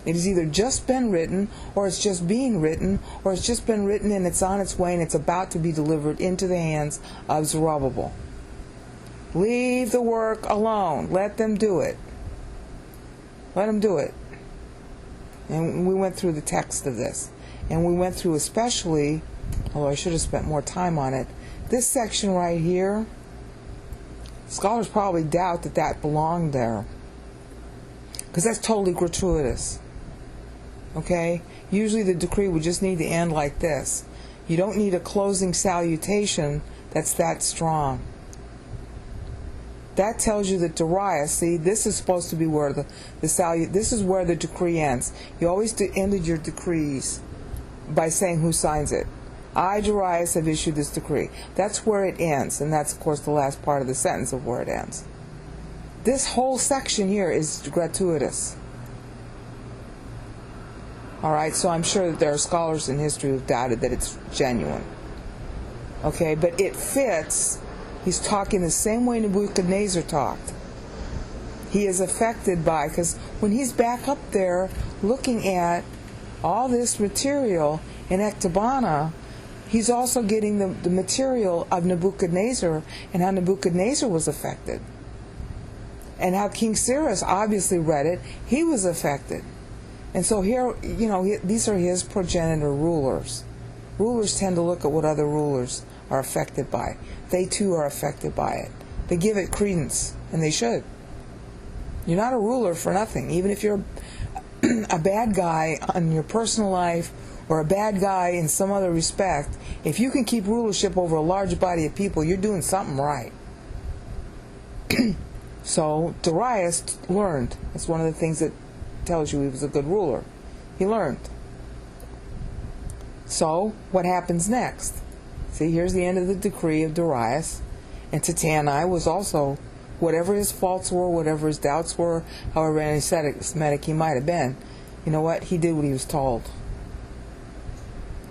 It has either just been written, or it's just being written, or it's just been written and it's on its way and it's about to be delivered into the hands of Zerubbabel. Leave the work alone. Let them do it. Let them do it. And we went through the text of this. And we went through especially, although I should have spent more time on it, this section right here. Scholars probably doubt that that belonged there, because that's totally gratuitous. Okay? Usually the decree would just need to end like this. You don't need a closing salutation that's that strong. That tells you that Darius, see, this is supposed to be where this is where the decree ends. You always ended your decrees by saying who signs it. I, Darius, have issued this decree. That's where it ends, and that's, of course, the last part of the sentence of where it ends. This whole section here is gratuitous. All right, so I'm sure that there are scholars in history who've doubted that it's genuine. Okay, but it fits. He's talking the same way Nebuchadnezzar talked. He is affected by, because when he's back up there looking at all this material in Ecbatana, he's also getting the material of Nebuchadnezzar and how Nebuchadnezzar was affected. And how King Cyrus obviously read it, he was affected. And so here, these are his progenitor rulers. Rulers tend to look at what other rulers are affected by. They too are affected by it. They give it credence, and they should. You're not a ruler for nothing. Even if you're a bad guy on your personal life or a bad guy in some other respect, if you can keep rulership over a large body of people, you're doing something right. So Darius learned. That's one of the things that tells you he was a good ruler. He learned. So what happens next? See, here's the end of the decree of Darius. And Tattenai was also, whatever his faults were, whatever his doubts were, however anti-Semitic he might have been, you know what? He did what he was told.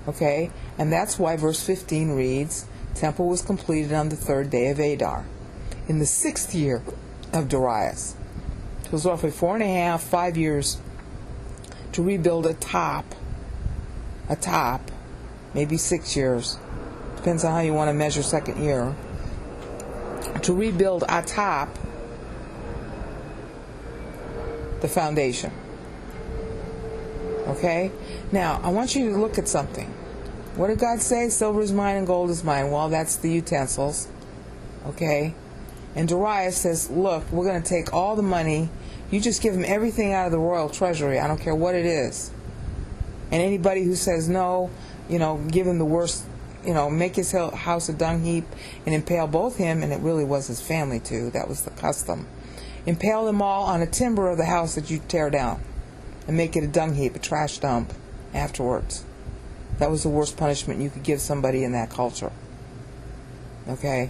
Okay? And that's why verse 15 reads, temple was completed on the 3rd day of Adar, in the 6th year of Darius. It was roughly 5 years to rebuild a top, maybe 6 years, depends on how you want to measure second year, to rebuild atop the foundation. Okay? Now, I want you to look at something. What did God say? Silver is mine and gold is mine. Well, that's the utensils. Okay? And Darius says, look, we're going to take all the money. You just give him everything out of the royal treasury. I don't care what it is. And anybody who says no, give him the worst, make his house a dung heap and impale both him, and it really was his family too. That was the custom. Impale them all on a timber of the house that you tear down and make it a dung heap, a trash dump afterwards. That was the worst punishment you could give somebody in that culture. Okay?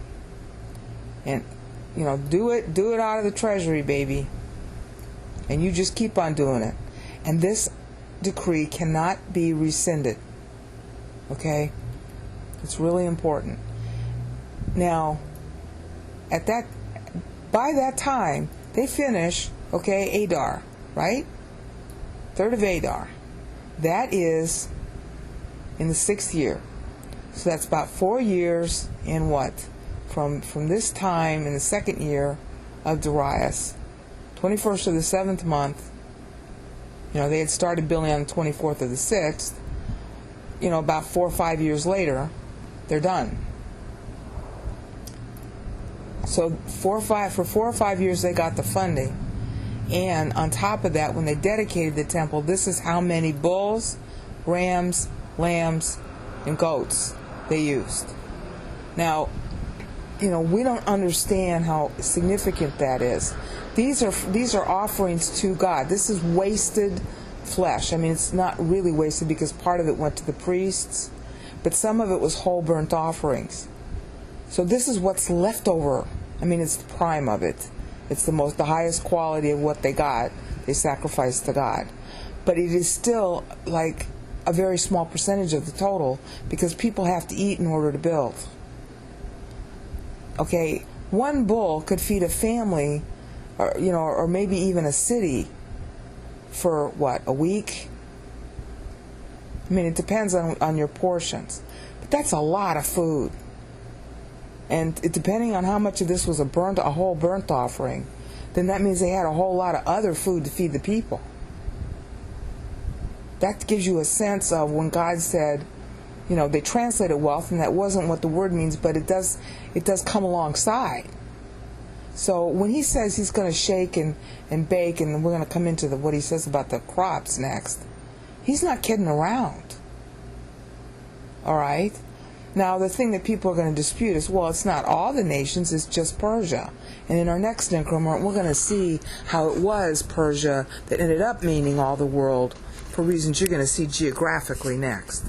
And do it out of the treasury, baby. And you just keep on doing it. And this decree cannot be rescinded. Okay? It's really important. Now, by that time, they finish, Adar, right? 3rd of Adar. That is in the 6th year. So that's about 4 years in what? From this time in the 2nd year of Darius, 21st of the 7th month, they had started building on the 24th of the 6th, about 4 or 5 years later, they're done. So for 4 or 5 years they got the funding. And on top of that, when they dedicated the temple, this is how many bulls, rams, lambs, and goats they used. Now, we don't understand how significant that is. These are offerings to God. This is wasted flesh. I mean, it's not really wasted because part of it went to the priests, but some of it was whole burnt offerings. So this is what's left over. I mean, it's the prime of it. It's the highest quality of what they got. They sacrificed to God. But it is still like a very small percentage of the total because people have to eat in order to build. Okay, one bull could feed a family, or maybe even a city for what, a week? I mean, it depends on your portions. But that's a lot of food. And depending on how much of this was a whole burnt offering, then that means they had a whole lot of other food to feed the people. That gives you a sense of when God said, they translated wealth, and that wasn't what the word means, but it does come alongside. So when he says he's going to shake and bake, and we're going to come into what he says about the crops next, he's not kidding around. All right? Now, the thing that people are going to dispute is, well, it's not all the nations, it's just Persia. And in our next increment, we're going to see how it was Persia that ended up meaning all the world for reasons you're going to see geographically next.